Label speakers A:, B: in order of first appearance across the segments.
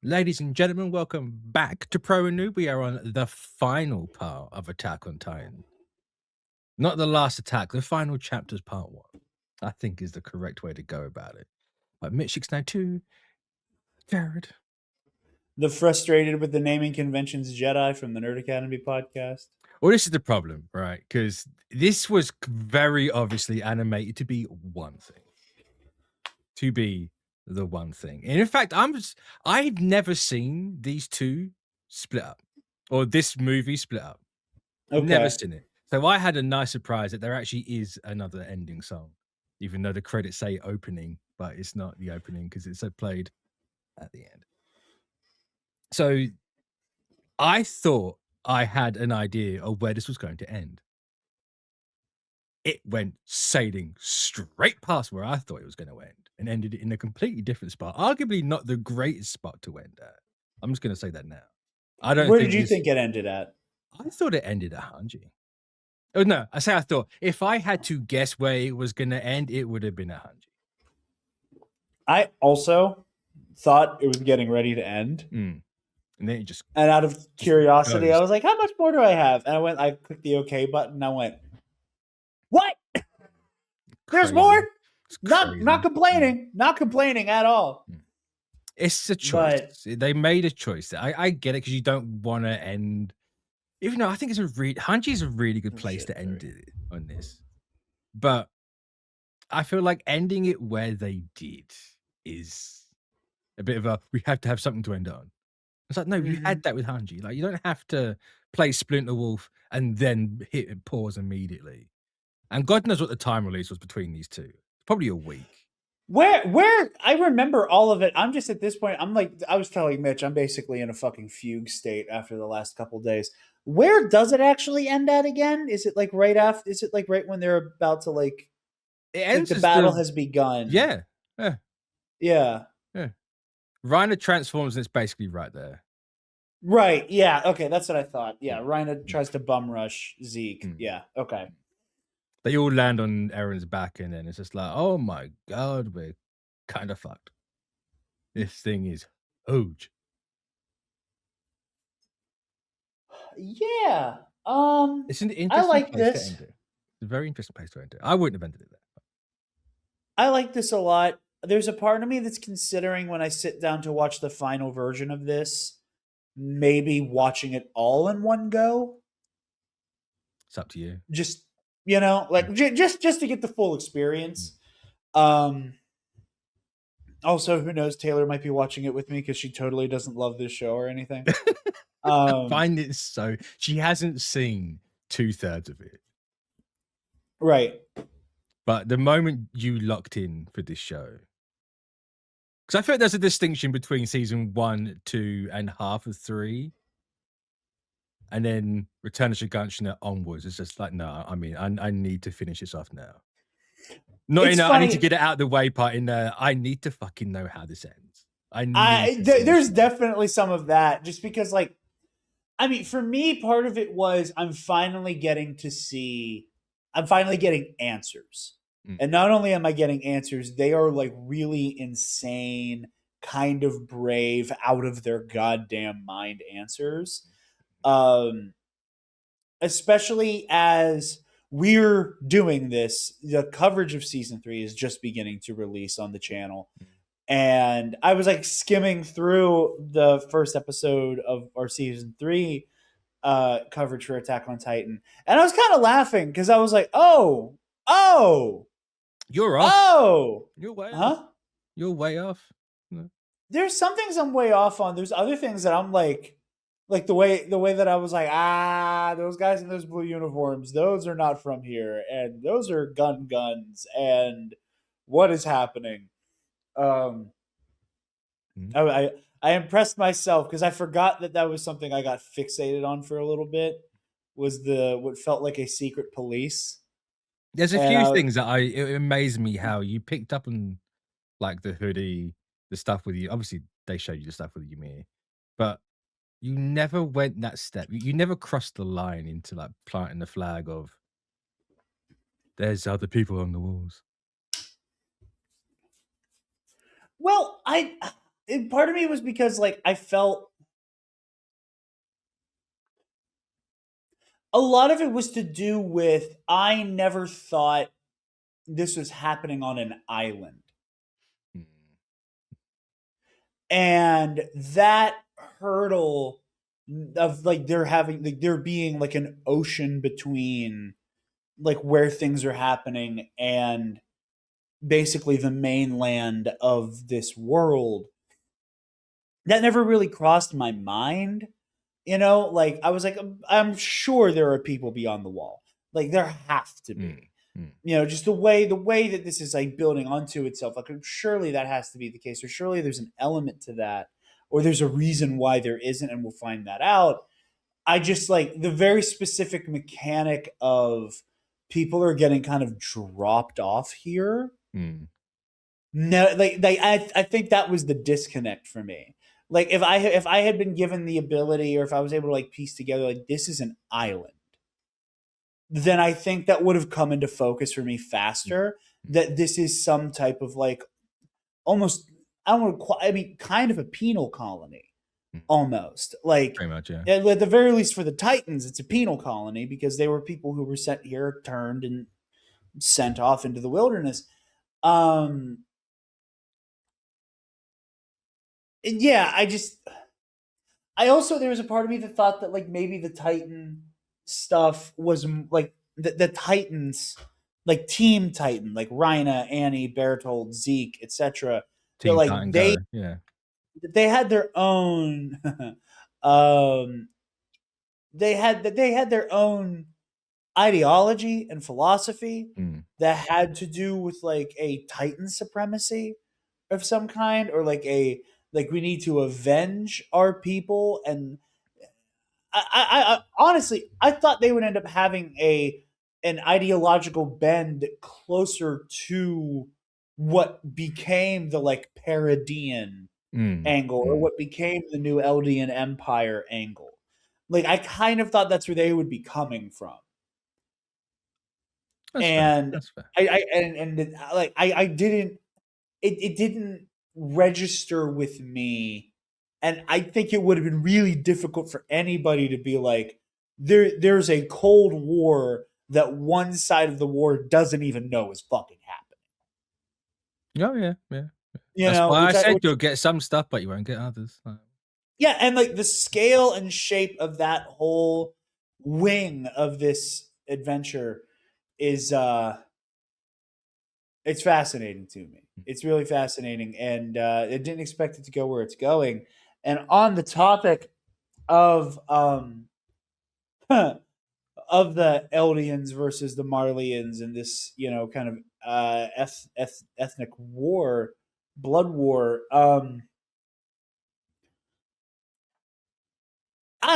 A: Ladies and gentlemen, welcome back to Pro and Noob. We are on the final part of Attack on Titan. Not the last attack, the final chapter's part 1. I think is the correct way to go about it. But Mitch 692, Jarod.
B: The frustrated with the naming conventions Jedi from the Nerd Academy podcast.
A: Well, this is the problem, right? Because this was very obviously animated to be one thing. To be the one thing. And in fact, I've never seen these two split up. Or this movie split up.
B: Okay.
A: Never seen it. So I had a nice surprise that there actually is another ending song, even though the credits say opening, but it's not the opening because it's played at the end. So I thought I had an idea of where this was going to end. It went sailing straight past where I thought it was going to end and ended in a completely different spot, arguably not the greatest spot to end at. I'm just going to say that now. I don't.
B: Where did you think it ended at?
A: I thought it ended at Hanji. Oh, no, I thought if I had to guess where it was going to end, it would have been a Hanji.
B: I also thought it was getting ready to end.
A: And then it just...
B: And out of curiosity, I was like, how much more do I have? And I clicked the OK button, and I went, what? There's more? Not complaining. Not complaining at all.
A: It's a choice. But they made a choice. I get it because you don't want to end... Even though I think Hanji is a really good place to end it on this. But I feel like ending it where they did is a bit of we have to have something to end on. It's like, no, you had that with Hanji. Like, you don't have to play Splinter Wolf and then hit pause immediately. And God knows what the time release was between these two. Probably a week.
B: Where I remember all of it. I'm just at this point, I'm like, I was telling Mitch, I'm basically in a fucking fugue state after the last couple of days. Where does it actually end at again? Is it like right after? Is it like right when they're about to like? It ends. Like the battle has begun.
A: Yeah. Reiner transforms and it's basically right there.
B: Right. Yeah. Okay. That's what I thought. Yeah. Reiner tries to bum rush Zeke. Yeah. Okay.
A: They all land on Eren's back, and then it's just like, oh my god, we're kind of fucked. This thing is huge.
B: Yeah.
A: It's an interesting
B: I like
A: place
B: this.
A: to end it. It's a very interesting place to end it. I wouldn't have ended it there.
B: I like this a lot. There's a part of me that's considering when I sit down to watch the final version of this, maybe watching it all in one go.
A: It's up to you.
B: Just, like just to get the full experience. Also, who knows? Taylor might be watching it with me because she totally doesn't love this show or anything.
A: I find it so... She hasn't seen 2/3 of it.
B: Right.
A: But the moment you locked in for this show... Because I feel like there's a distinction between season 1, 2, and half of 3. And then Return of Shiganshina onwards. It's just like, no, I mean, I need to finish this off now. Not in I need to get it out of the way part in I need to fucking know how this ends.
B: There's definitely some of that, just because, like, I mean, for me, part of it was I'm finally getting answers. And not only am I getting answers, they are like really insane, kind of brave, out of their goddamn mind answers. Especially as we're doing this, the coverage of season 3 is just beginning to release on the channel. And I was like skimming through the first episode of our season 3 coverage for Attack on Titan. And I was kind of laughing because I was like, oh,
A: you're off.
B: Oh,
A: you're way off. You're way off.
B: No. There's some things I'm way off on. There's other things that I'm like the way that I was like, those guys in those blue uniforms, those are not from here, and those are guns, and what is happening? I impressed myself because I forgot that was something I got fixated on for a little bit. Was what felt like a secret police.
A: There's a few things that it amazed me how you picked up on, like the hoodie, the stuff with you. Obviously, they showed you the stuff with Ymir, but you never went that step. You never crossed the line into like planting the flag of there's other people on the walls.
B: Well, part of me was because like I felt a lot of it was to do with I never thought this was happening on an island.
A: Mm.
B: And that hurdle of like there being like an ocean between like where things are happening and basically the mainland of this world, that never really crossed my mind. Like I was like, I'm sure there are people beyond the wall. Like there have to be. Just the way that this is like building onto itself. Like surely that has to be the case, or surely there's an element to that, or there's a reason why there isn't, and we'll find that out. I just like the very specific mechanic of people are getting kind of dropped off here. No, I think that was the disconnect for me. Like if I had been given the ability, or if I was able to like piece together like this is an island, then I think that would have come into focus for me faster. That this is some type of like almost kind of a penal colony, almost like
A: Pretty much, yeah.
B: at the very least for the Titans, it's a penal colony because they were people who were sent here, turned, and sent off into the wilderness. And yeah, I also there was a part of me that thought that like maybe the Titan stuff was like the Titans, like Team Titan, like Rhina, Annie, Bertold, Zeke, etc.
A: Team
B: Like
A: Titan Go, yeah.
B: they had their own um they had their own ideology and philosophy that had to do with like a Titan supremacy of some kind, or like we need to avenge our people. And I honestly I thought they would end up having an ideological bend closer to what became the like Paradian angle, or what became the new Eldian Empire angle. Like I kind of thought that's where they would be coming from.
A: That's fair.
B: And
A: That's fair.
B: I didn't it didn't register with me. And I think it would have been really difficult for anybody to be like, there's a Cold War that one side of the war doesn't even know is fucking happening.
A: Oh yeah. That's why I said you'll get some stuff, but you won't get others.
B: Yeah, and like the scale and shape of that whole wing of this adventure is it's fascinating to me. It's really fascinating, and I didn't expect it to go where it's going. And on the topic of of the Eldians versus the Marleyans and this, kind of ethnic war, blood war. I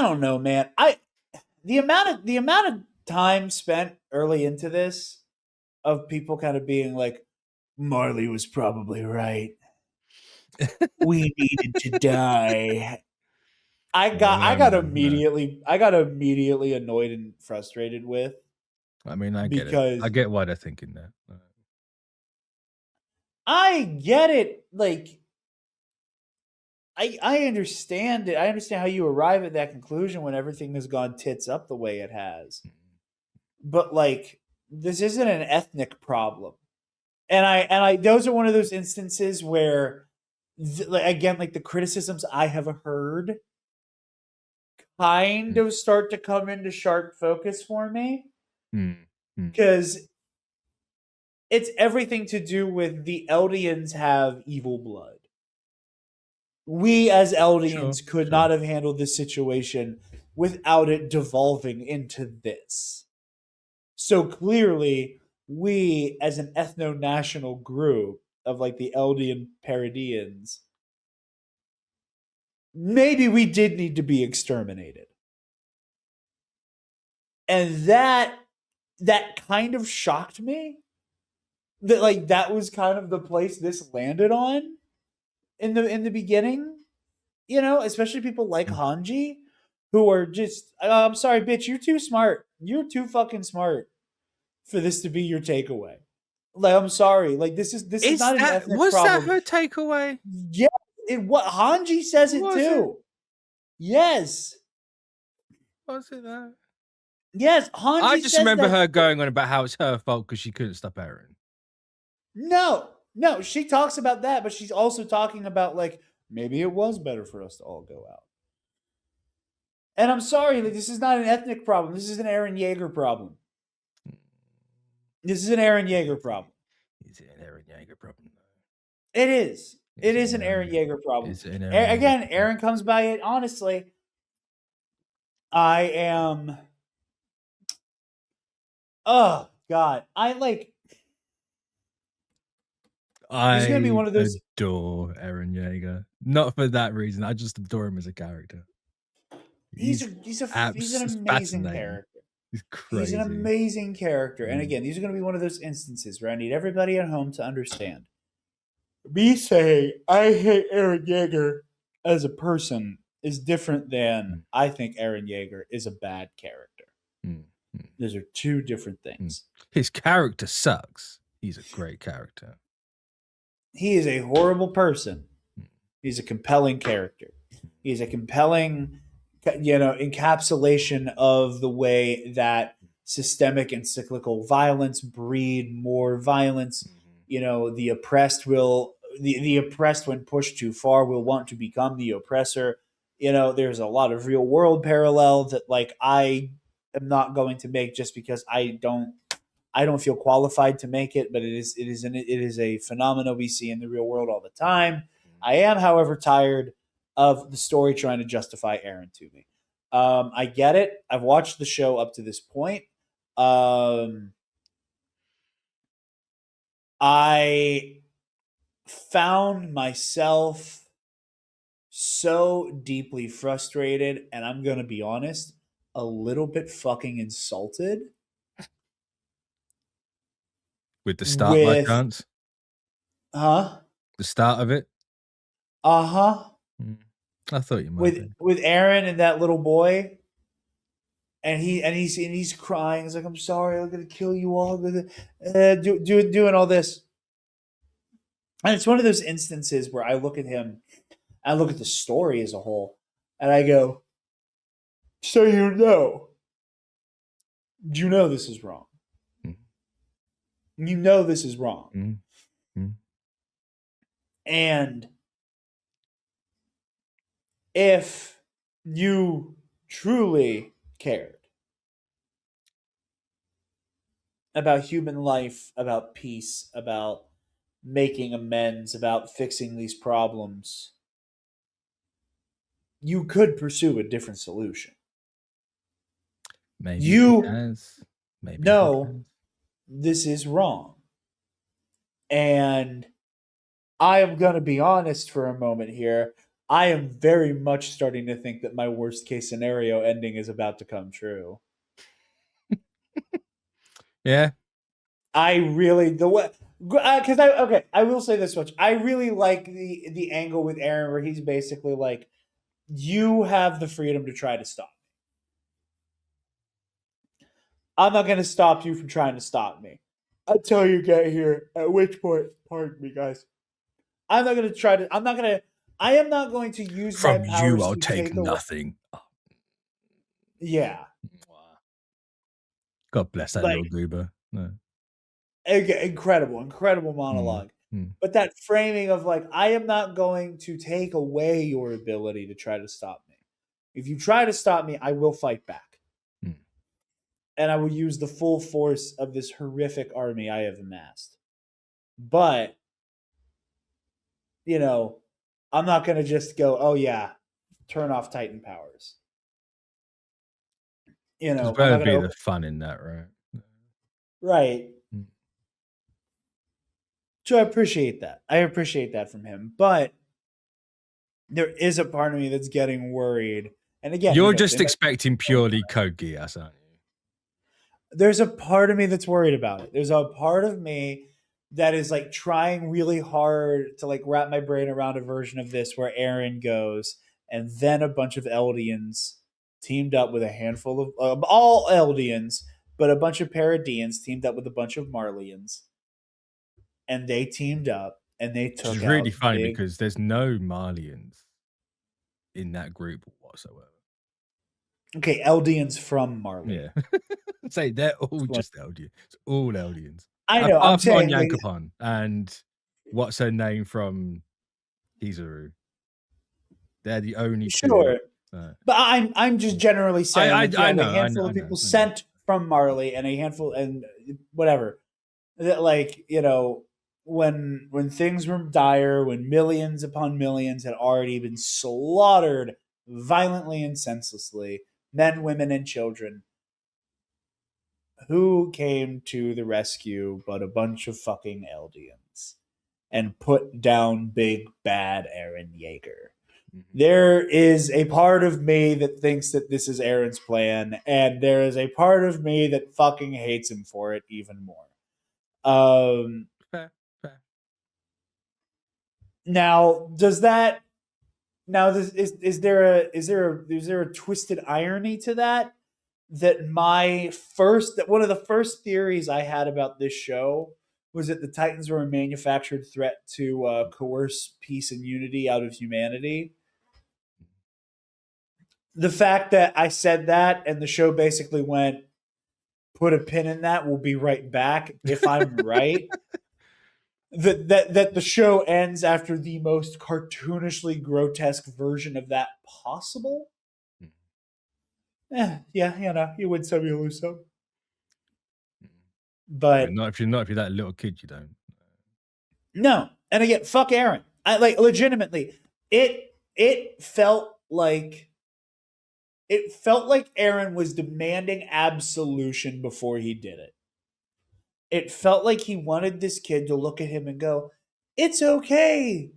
B: don't know, man. The amount of time spent early into this of people kind of being like, Marley was probably right. We needed to die. I got immediately annoyed and frustrated with.
A: I mean, I get it. I get why they're thinking that.
B: I get it. Like, I understand it. I understand how you arrive at that conclusion when everything has gone tits up the way it has. But like, this isn't an ethnic problem. And I those are one of those instances where, again, like the criticisms I have heard kind of start to come into sharp focus for me, because it's everything to do with the Eldians have evil blood. We as Eldians could not have handled this situation without it devolving into this. So clearly, we as an ethno-national group of like the Eldian Paradians, maybe we did need to be exterminated. And that kind of shocked me. That like that was kind of the place this landed on in the beginning. Especially people like Hanji, who are just, I'm sorry, bitch, you're too smart. You're too fucking smart for this to be your takeaway. Like, I'm sorry. Like, this is not an ethnic problem.
A: Was that her takeaway?
B: Yeah, What Hanji says it too. Yes.
A: Was it that?
B: Yes, Hanji
A: I just
B: says
A: remember
B: that.
A: her going on about how it's her fault because she couldn't stop Eren.
B: No, she talks about that, but she's also talking about like maybe it was better for us to all go out. And I'm sorry, like, this is not an ethnic problem. This is an Eren Yeager problem. This is an Eren Yeager problem.
A: Is it an Eren Yeager problem?
B: It is. It is an Eren Yeager problem. Again, Eren comes by it honestly. I am. Oh God, I gonna be one of those.
A: Adore Eren Yeager. Not for that reason. I just adore him as a character.
B: He's an amazing character.
A: He's crazy.
B: He's an amazing character. And again, these are going to be one of those instances where I need everybody at home to understand. Me saying I hate Eren Yeager as a person is different than I think Eren Yeager is a bad character. Those are two different things.
A: His character sucks. He's a great character.
B: He is a horrible person. He's a compelling character. He's a compelling, encapsulation of the way that systemic and cyclical violence breed more violence. The oppressed the oppressed, when pushed too far, will want to become the oppressor. There's a lot of real world parallel that I am not going to make just because I don't feel qualified to make it, but it is a phenomenon we see in the real world all the time. I am, however, tired of the story trying to justify Eren to me. I get it. I've watched the show up to this point. I found myself so deeply frustrated, and I'm going to be honest, a little bit fucking insulted.
A: With the start, by chance?
B: Huh?
A: The start of it?
B: Uh-huh.
A: I thought you might.
B: With Eren and that little boy, and he's crying. He's like, "I'm sorry, I'm gonna kill you all." Doing all this, and it's one of those instances where I look at him, I look at the story as a whole, and I go, "So you know this is wrong. You know this is wrong." And if you truly cared about human life, about peace, about making amends, about fixing these problems, you could pursue a different solution.
A: Maybe
B: this is wrong. And I am going to be honest for a moment here. I am very much starting to think that my worst case scenario ending is about to come true.
A: Yeah.
B: I really I will say this much. I really like the angle with Eren where he's basically like, you have the freedom to try to stop me. I'm not going to stop you from trying to stop me until you get here. At which point, pardon me, guys, I am not going to use
A: from
B: my powers.
A: You, I'll take nothing.
B: Yeah.
A: God bless that little goober. No.
B: Incredible monologue. But that framing of I am not going to take away your ability to try to stop me. If you try to stop me, I will fight back. And I will use the full force of this horrific army I have amassed. But, I'm not going to just go, oh yeah, turn off Titan powers.
A: There's better be the fun in that, right?
B: Right. So I appreciate that. I appreciate that from him. But there is a part of me that's getting worried. And again,
A: you're just expecting purely Code Geass, aren't you?
B: There's a part of me that's worried about it. There's a part of me that is trying really hard to wrap my brain around a version of this where Eren goes and then a bunch of Eldians teamed up with a handful of all Eldians, but a bunch of Paradeans teamed up with a bunch of Marleyans. And they teamed up and they took
A: Which is really
B: out
A: funny because there's no Marlians in that group whatsoever.
B: Okay, Eldians from Marley.
A: Yeah. Say they're all just Eldians. It's all Eldians.
B: I know.
A: Apart
B: I'm
A: from
B: saying
A: Onyankopon and what's her name from Kizaru. They're the only
B: sure.
A: two.
B: But I'm just generally saying
A: I
B: a handful of people sent from Marley and a handful and whatever. That like, when things were dire, when millions upon millions had already been slaughtered violently and senselessly, men, women, and children, who came to the rescue but a bunch of fucking Eldians and put down big bad Eren Yeager. There is a part of me that thinks that this is Eren's plan, and there is a part of me that fucking hates him for it even more.
A: Fair.
B: Now, is there a twisted irony to that? That one of the first theories I had about this show was that the Titans were a manufactured threat to coerce peace and unity out of humanity. The fact that I said that and the show basically went, put a pin in that, we'll be right back if I'm right. That the show ends after the most cartoonishly grotesque version of that possible. Yeah, you win some, you lose some. But
A: not if you're that little kid, you don't.
B: No, and again, fuck Eren. I like legitimately. It felt like Eren was demanding absolution before he did it. It felt like he wanted this kid to look at him and go, "It's okay,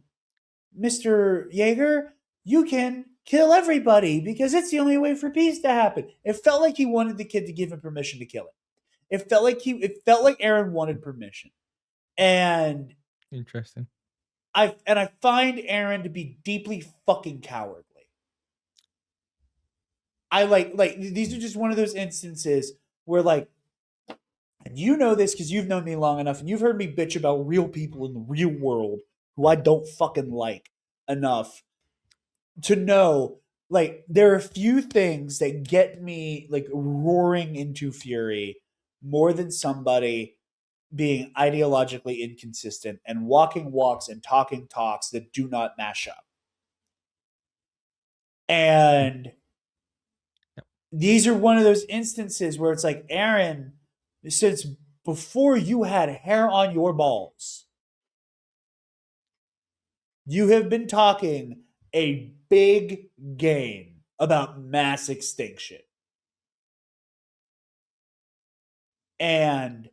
B: Mr. Yeager. You can kill everybody because it's the only way for peace to happen." It felt like he wanted the kid to give him permission to kill it. It felt like Eren wanted permission. And
A: interesting.
B: I find Eren to be deeply fucking cowardly. I like these are just one of those instances where and you know this because you've known me long enough and you've heard me bitch about real people in the real world who I don't fucking like enough to know there are a few things that get me roaring into fury more than somebody being ideologically inconsistent and walking walks and talking talks that do not mash up. And these are one of those instances where it's like, Eren, since before you had hair on your balls, you have been talking a big game about mass extinction. And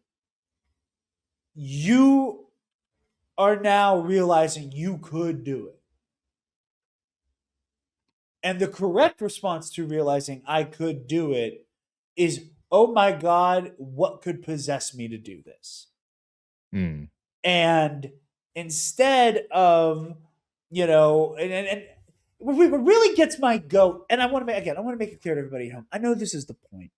B: you are now realizing you could do it. And the correct response to realizing I could do it is, oh my God, what could possess me to do this? And instead of, and what really gets my goat, and I want to make it clear to everybody at home. I know this is the point.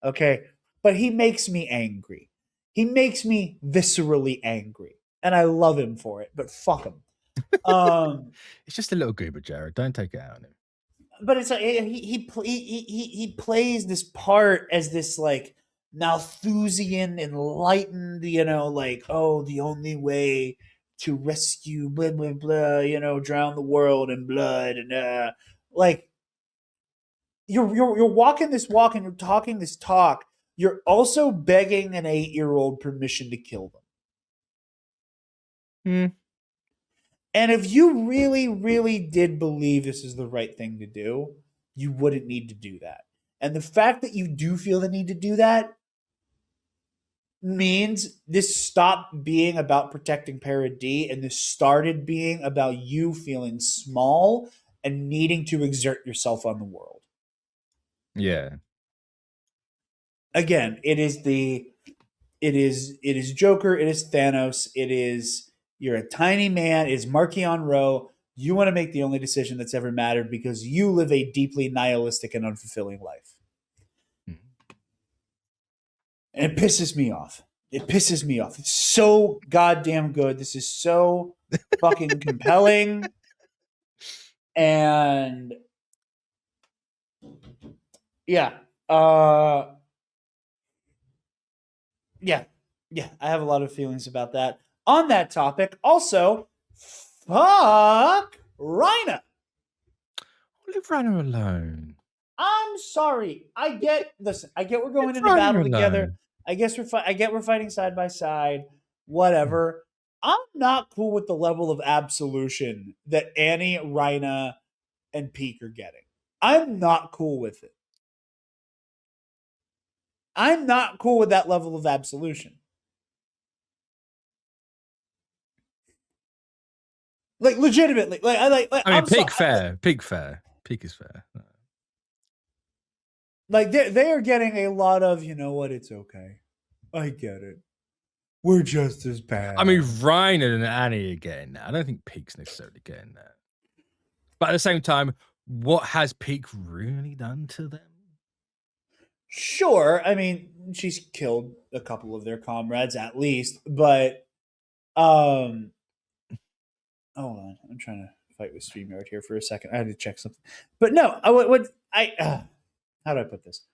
B: Okay. But he makes me angry. He makes me viscerally angry. And I love him for it, but fuck him.
A: It's just a little goober, Jarod. Don't take it out on him.
B: But it's like he plays this part as this Malthusian enlightened, the only way to rescue blah blah blah, drown the world in blood and you're walking this walk and you're talking this talk. You're also begging an 8-year-old permission to kill them. And if you really, really did believe this is the right thing to do, you wouldn't need to do that. And the fact that you do feel the need to do that means this stopped being about protecting Para D and this started being about you feeling small and needing to exert yourself on the world.
A: Yeah.
B: Again, it is Joker, it is Thanos, it is you're a tiny man, it is Markion Rowe. You want to make the only decision that's ever mattered because you live a deeply nihilistic and unfulfilling life. And it pisses me off. It pisses me off. It's so goddamn good. This is so fucking compelling. And yeah. Yeah. Yeah. I have a lot of feelings about that. On that topic, also, fuck Rhina.
A: Leave Rhino alone.
B: I'm sorry. Listen, I get we're going
A: Leave
B: into
A: Rhino
B: battle
A: alone.
B: together. I get we're fighting side by side. Whatever. I'm not cool with the level of absolution that Annie, Rhina, and Peak are getting. I'm not cool with it. I'm not cool with that level of absolution. Like legitimately,
A: I mean, Peak fair. Peak fair. Peak is fair.
B: Like they are getting a lot of, you know what, it's okay. I get it. We're just as bad.
A: I mean, Ryan and Annie are getting that. I don't think Peak's necessarily getting that. But at the same time, what has Peak really done to them?
B: Sure. I mean, she's killed a couple of their comrades at least, but hold on. I'm trying to fight with StreamYard here for a second. I had to check something. But no, how do I put this?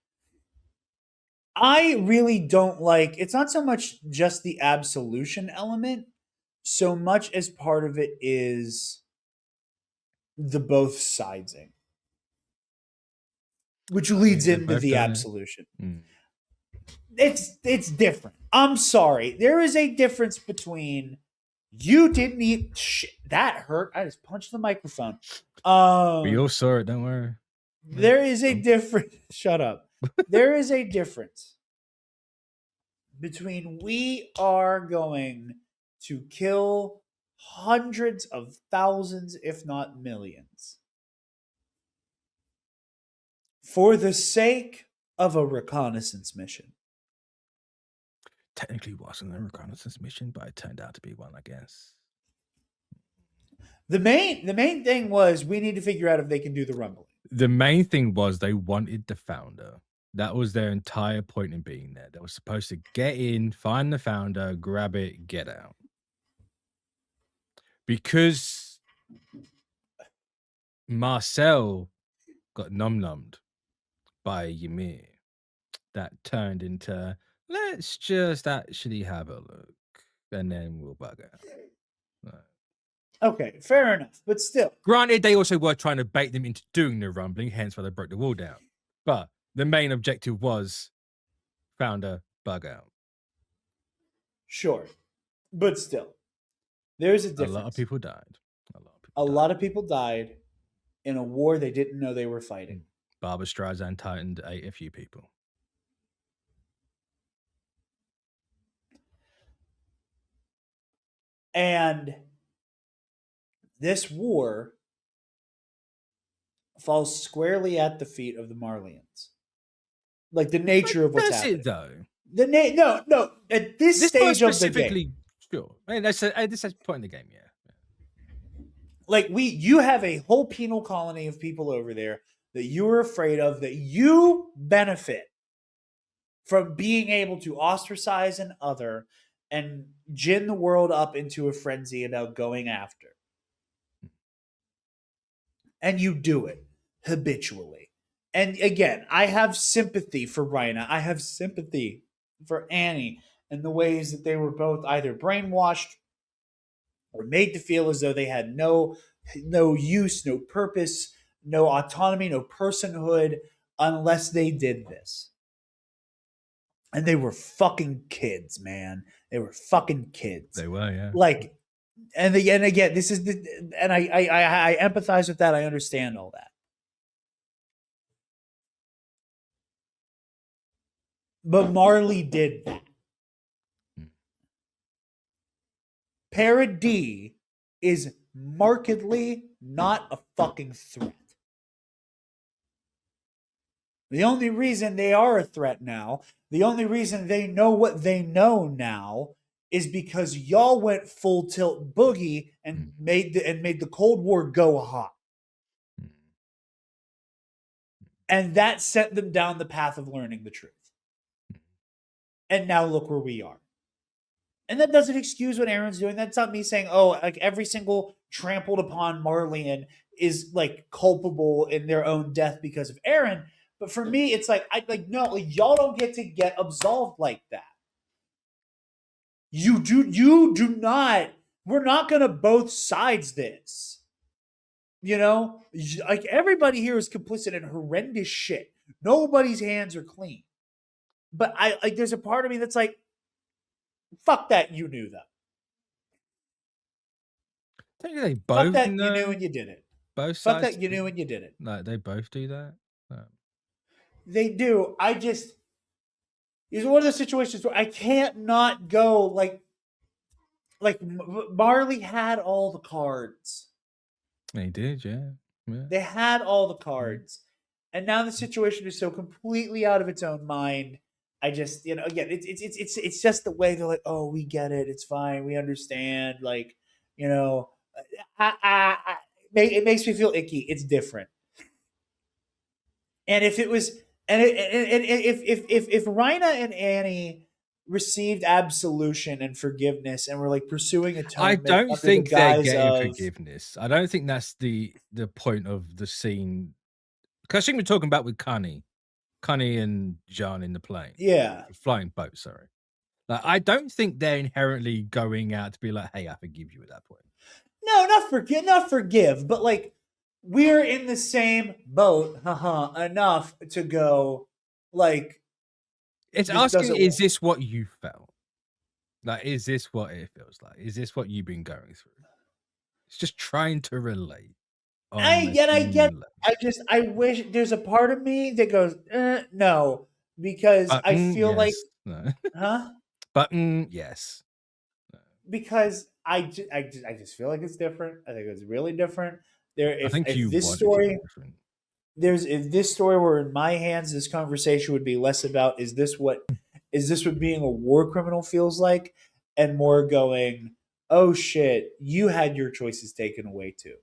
B: I really don't like, it's not so much just the absolution element, so much as part of it is the both sidesing, which leads into the absolution. It's different. I'm sorry. There is a difference between you didn't eat shit. That hurt. I just punched the microphone.
A: We all saw it, don't worry.
B: There is a difference. Shut up. There is a difference between we are going to kill hundreds of thousands, if not millions, for the sake of a reconnaissance mission.
A: Technically wasn't a reconnaissance mission, but it turned out to be one, I guess.
B: The main thing was we need to figure out if they can do the rumbling.
A: The main thing was they wanted the founder. That was their entire point in being there. They were supposed to get in, find the founder, grab it, get out. Because Marcel got nummed by Ymir, that turned into, let's just actually have a look, and then we'll bug out.
B: Okay, fair enough, but still.
A: Granted, they also were trying to bait them into doing the rumbling, hence why they broke the wall down. But the main objective was founder, bug out.
B: Sure, but still, there's a difference.
A: A lot of people died.
B: A lot of people died in a war they didn't know they were fighting.
A: Barbara Streisand tightened a few people.
B: And this war falls squarely at the feet of the Marleyans. Like the nature of what's happening.
A: It though.
B: No. At this stage of the game,
A: sure. I mean, this is point in the game, yeah.
B: Like you have a whole penal colony of people over there that you are afraid of, that you benefit from being able to ostracize an other and gin the world up into a frenzy about going after. And you do it habitually. And again, I have sympathy for Rhina. I have sympathy for Annie and the ways that they were both either brainwashed or made to feel as though they had no use, no purpose, no autonomy, no personhood unless they did this. And they were fucking kids, man. They were fucking kids.
A: They were, yeah.
B: Like, and again, this is and I empathize with that. I understand all that. But Marley did that. Paradis is markedly not a fucking threat. The only reason they are a threat now, the only reason they know what they know now, is because y'all went full tilt boogie and made the Cold War go hot. And that sent them down the path of learning the truth. And now look where we are. And that doesn't excuse what Aaron's doing. That's not me saying, oh, like every single trampled upon Marleyan is like culpable in their own death because of Aaron. But for me, it's like no, like y'all don't get to get absolved like that. You do not. We're not gonna both sides this. You know, like everybody here is complicit in horrendous shit. Nobody's hands are clean. But I like there's a part of me that's like, fuck that, you knew that.
A: Don't they both
B: fuck that
A: know?
B: You knew and you did it.
A: Both
B: Fuck
A: sides.
B: that you knew and you did it.
A: Like they both do that. No.
B: They do. It's one of those situations where I can't not go like Marley had all the cards.
A: They did, yeah.
B: They had all the cards. And now the situation is so completely out of its own mind. I just, again, it's just the way they're like, oh, we get it, it's fine, we understand, like, it makes me feel icky. It's different. And if it was, and if Rhina and Annie received absolution and forgiveness and were like pursuing atonement,
A: I don't think they're getting forgiveness. I don't think that's the point of the scene. Because I think we're talking about with Connie and John in the plane.
B: Yeah.
A: Flying boat, sorry. Like, I don't think they're inherently going out to be like, hey, I forgive you at that point.
B: No, not forgive, but like, we're in the same boat, enough to go, like...
A: It's asking, is this what you felt? Like, is this what it feels like? Is this what you've been going through? It's just trying to relate.
B: I wish there's a part of me that goes, no, because I feel
A: yes.
B: like,
A: no.
B: huh?
A: But yes,
B: no. Because I just feel like it's different. I think it's really different. If this story were in my hands, this conversation would be less about is this what being a war criminal feels like, and more going, oh shit, you had your choices taken away too.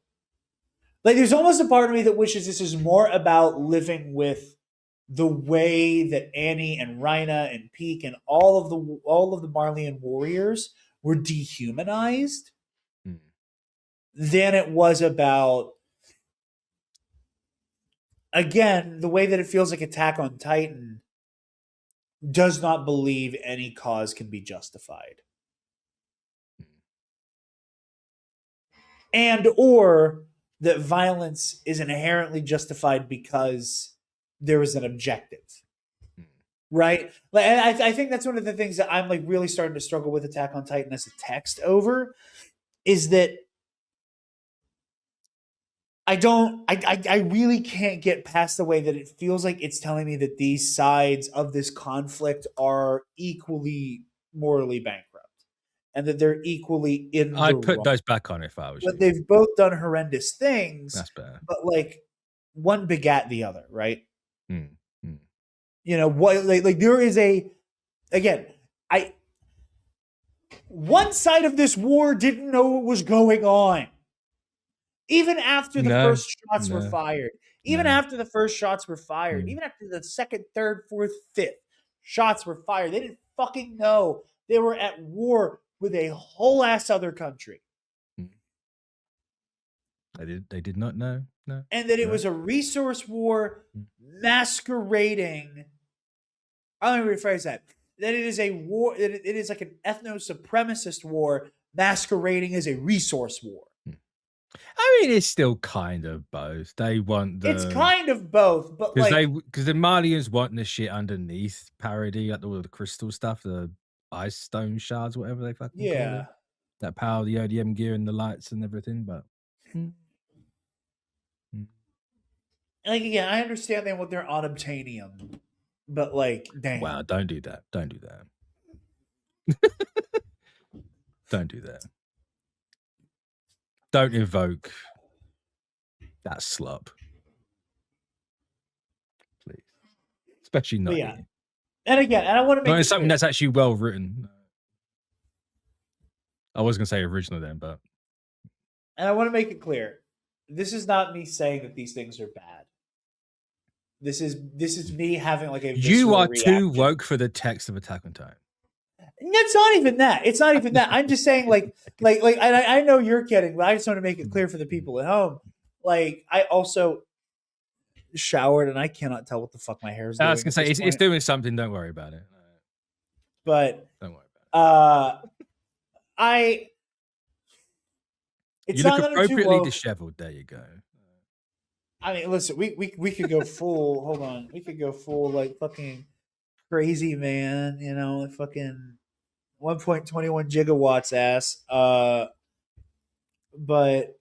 B: Like, there's almost a part of me that wishes this is more about living with the way that Annie and Rhina and Peak and all of the Marleyan warriors were dehumanized than it was about, again, the way that it feels like Attack on Titan does not believe any cause can be justified. And or that violence is inherently justified because there is an objective. Right? Like, and I think that's one of the things that I'm like really starting to struggle with Attack on Titan as a text over, is that I really can't get past the way that it feels like it's telling me that these sides of this conflict are equally morally bankrupt. And that they're equally in the
A: I'd put
B: wrong.
A: those back on if I was you.
B: But they've both done horrendous things.
A: That's better.
B: But like, one begat the other, right?
A: You
B: know what? Like there is one side of this war didn't know what was going on. Even after the first shots were fired. Even after the first shots were fired. Even after the second, third, fourth, fifth shots were fired. They didn't fucking know they were at war with a whole ass other country.
A: They did not know. No.
B: And that it was a resource war masquerading. Let me rephrase that. That it is a war, that it is like an ethno-supremacist war masquerading as a resource war.
A: I mean, it's still kind of both. They want
B: It's kind of both, but
A: because the Marlians want the shit underneath parody, like all the crystal stuff, the ice stone shards, whatever they fucking call it. That power the ODM gear and the lights and everything, but
B: like, again, I understand they want their unobtainium, but like, damn.
A: Wow, don't do that. Don't do that. Don't do that. Don't invoke that slub. Please. Especially not here.
B: And again, and I want to make
A: something that's actually well written. I was going to say original then, but.
B: And I want to make it clear. This is not me saying that these things are bad. This is me having like a
A: You are too woke for the text of Attack on Titan.
B: No, It's not even that. It's not even that. I'm just saying, like, I know you're kidding, but I just want to make it clear for the people at home. Like, I also showered, and I cannot tell what the fuck my hair is doing.
A: I was gonna say it's doing something. Don't worry about it.
B: But
A: don't worry about
B: it.
A: You look appropriately disheveled. There you go.
B: I mean, listen, we could go full. Hold on, we could go full like fucking crazy man. You know, like fucking 1.21 gigawatts ass. But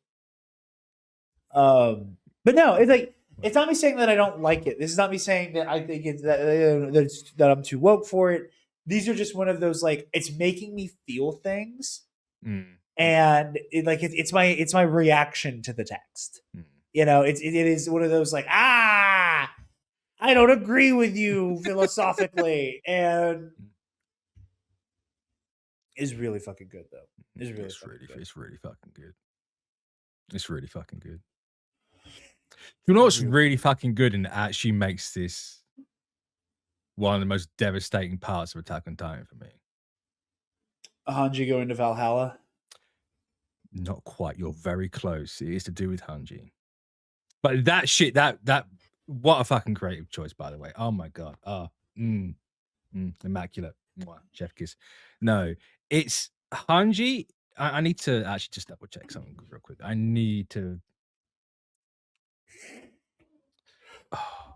B: no, it's like it's not me saying that I don't like it. This is not me saying that I think it's that I'm too woke for it. These are just one of those like it's making me feel things, and it's my reaction to the text. You know, it is one of those like I don't agree with you philosophically, and it's really fucking good though. It's really fucking good.
A: It's really fucking good. It's really fucking good. You know what's really fucking good and actually makes this one of the most devastating parts of Attack on Titan for me?
B: Hanji going to Valhalla?
A: Not quite. You're very close. It is to do with Hanji. But that shit, that what a fucking creative choice, by the way. Oh my god. Immaculate. Chef kiss. No, it's Hanji. I need to actually just double check something real quick. I need to. Oh.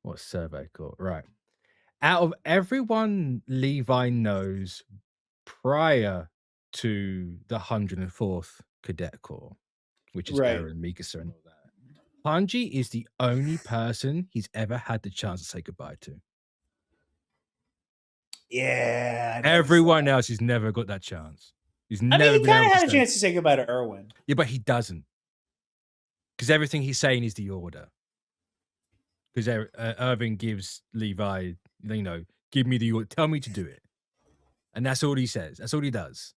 A: What's survey called? Right. Out of everyone Levi knows prior to the 104th Cadet Corps, which is Eren, Mikasa, and all that, Hanji is the only person he's ever had the chance to say goodbye to.
B: Yeah.
A: Everyone else has never got that chance. He kind
B: of had a chance to say goodbye to Erwin.
A: Yeah, but he doesn't. Because everything he's saying is the order. Because Irving gives Levi, give me the order, tell me to do it. And that's all he says. That's all he does.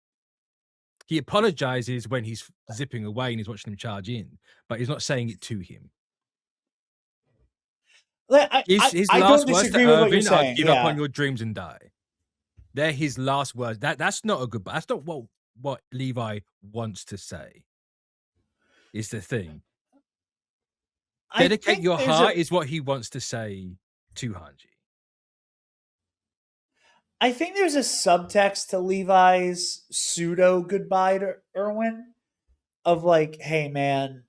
A: He apologizes when he's zipping away and he's watching him charge in, but he's not saying it to him. His last words to Irving are give up on your dreams and die. They're his last words. That's not a good. That's not what Levi wants to say. Is the thing. Dedicate your heart is what he wants to say to Hanji.
B: I think there's a subtext to Levi's pseudo goodbye to Erwin of like, hey man,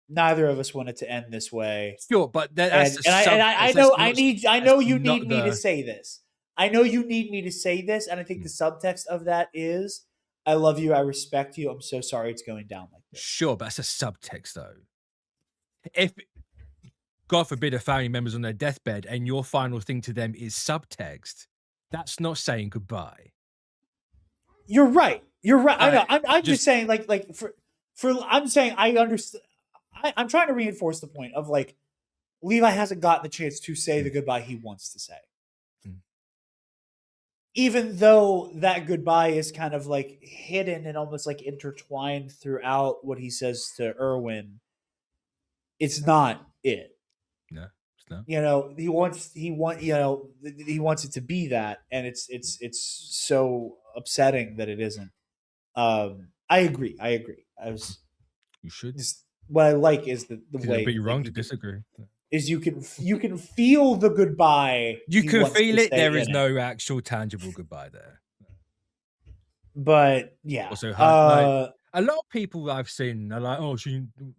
B: neither of us want it to end this way.
A: Sure, but
B: I know you need me to say this. I know you need me to say this, and I think the subtext of that is, I love you, I respect you, I'm so sorry it's going down like this.
A: Sure, but that's a subtext though. If God forbid a family member's on their deathbed and your final thing to them is subtext, that's not saying goodbye.
B: You're right. I know. I'm just saying, like I'm saying I understand. I'm trying to reinforce the point of like Levi hasn't gotten the chance to say the goodbye he wants to say. Even though that goodbye is kind of like hidden and almost like intertwined throughout what he says to Erwin, it's not it.
A: No, it's not.
B: He wants it to be that, and it's so upsetting that it isn't. I agree.
A: You should.
B: What I like is the way.
A: But you're wrong to disagree.
B: Is you can feel the goodbye.
A: You can feel it. There is no actual tangible goodbye there.
B: But yeah.
A: Also, a lot of people I've seen are like, "Oh,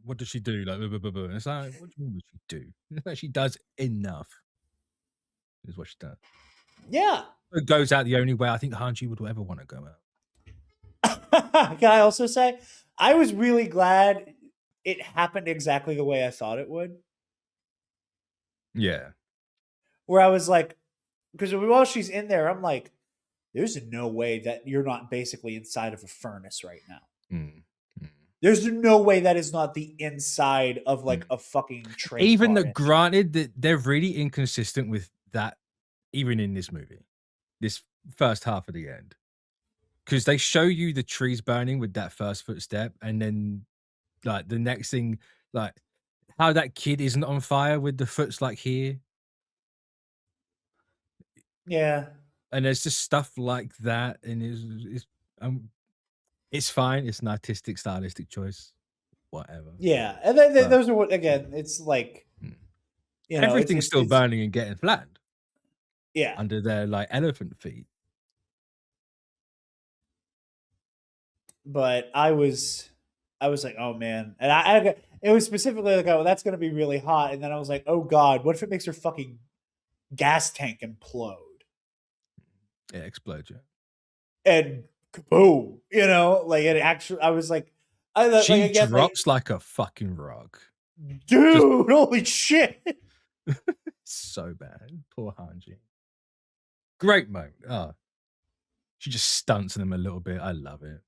A: what does she do?" Like, blah, blah, blah, blah. And it's like, what do you mean what she do? She does enough. Is what she does.
B: Yeah.
A: It goes out the only way I think Hanji would ever want to go
B: out. Can I also say, I was really glad it happened exactly the way I thought it would.
A: Yeah.
B: Where I was like, because while she's in there, I'm like, there's no way that you're not basically inside of a furnace right now. There's no way that is not the inside of like a fucking train.
A: Even though, granted, that they're really inconsistent with that, even in this movie, this first half of the end, because they show you the trees burning with that first footstep, and then like the next thing, like how that kid isn't on fire with the foot's like here.
B: Yeah.
A: And there's just stuff like that, and it's fine. It's an artistic, stylistic choice, whatever.
B: Yeah, and those are what, again, it's like,
A: everything's still
B: it's
A: burning and getting flattened.
B: Yeah,
A: under their like elephant feet.
B: But I was like, oh man, and it was specifically like, oh, that's gonna be really hot, and then I was like, oh god, what if it makes her fucking gas tank implode?
A: It explodes, yeah.
B: And kaboom, like it actually. I was like,
A: she
B: like, again,
A: drops like a fucking rock,
B: dude. Holy shit!
A: So bad, poor Hanji. Great moment. Oh, she just stunts them a little bit. I love it.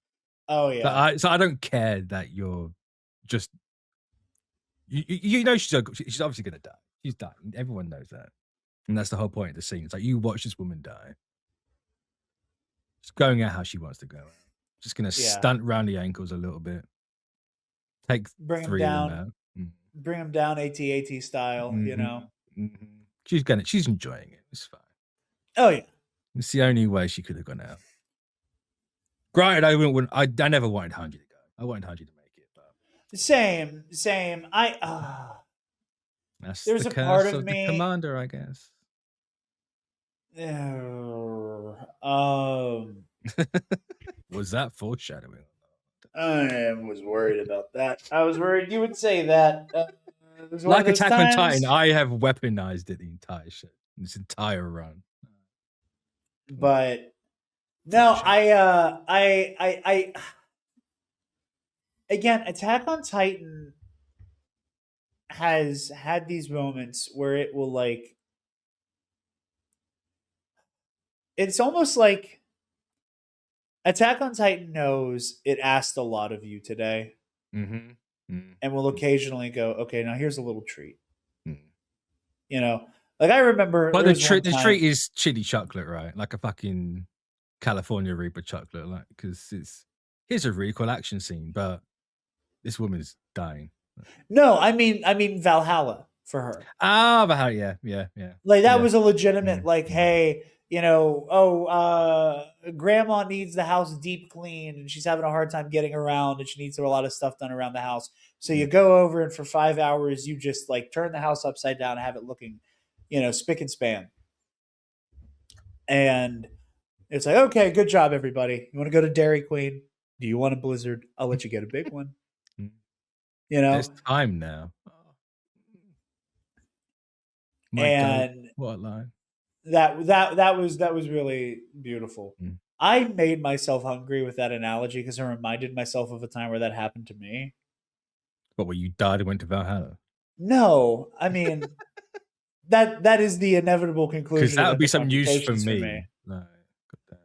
B: Oh yeah.
A: So I don't care that you're just she's obviously gonna die. She's dying. Everyone knows that, and that's the whole point of the scene. It's like you watch this woman die. She's going out how she wants to go out. Just gonna stunt around the ankles a little bit.
B: Bring
A: 3
B: him
A: of
B: down.
A: them out.
B: Bring him down, AT style.
A: She's enjoying it. It's fine.
B: Oh yeah.
A: It's the only way she could have gone out. Granted, I never wanted Hanji to go. I wanted Hanji to make it, but
B: same. There's
A: the
B: a part of
A: me, the commander, I guess. Was that foreshadowing?
B: I was worried about that. I was worried you would say that.
A: Like Attack on Titan, I have weaponized it the entire shit, this entire run.
B: But no, I again, Attack on Titan has had these moments where it will like, it's almost like Attack on Titan knows it asked a lot of you today, and will occasionally go, okay, now here's a little treat. Like I remember,
A: but the treat is chili chocolate, right? Like a fucking California Reaper chocolate, like, because here's a really cool action scene, but this woman's dying.
B: No, I mean Valhalla for her.
A: Ah, Valhalla, yeah.
B: Like that was a legitimate, like, hey, grandma needs the house deep cleaned and she's having a hard time getting around and she needs a lot of stuff done around the house. So you go over and for 5 hours you just like turn the house upside down and have it looking, spick and span. And it's like, okay, good job, everybody. You want to go to Dairy Queen? Do you want a Blizzard? I'll let you get a big one.
A: There's time now.
B: And
A: what line?
B: That was really beautiful. I made myself hungry with that analogy because I reminded myself of a time where that happened to me.
A: But where you died and went to Valhalla?
B: No, I mean that is the inevitable conclusion.
A: Because that would be some use for me.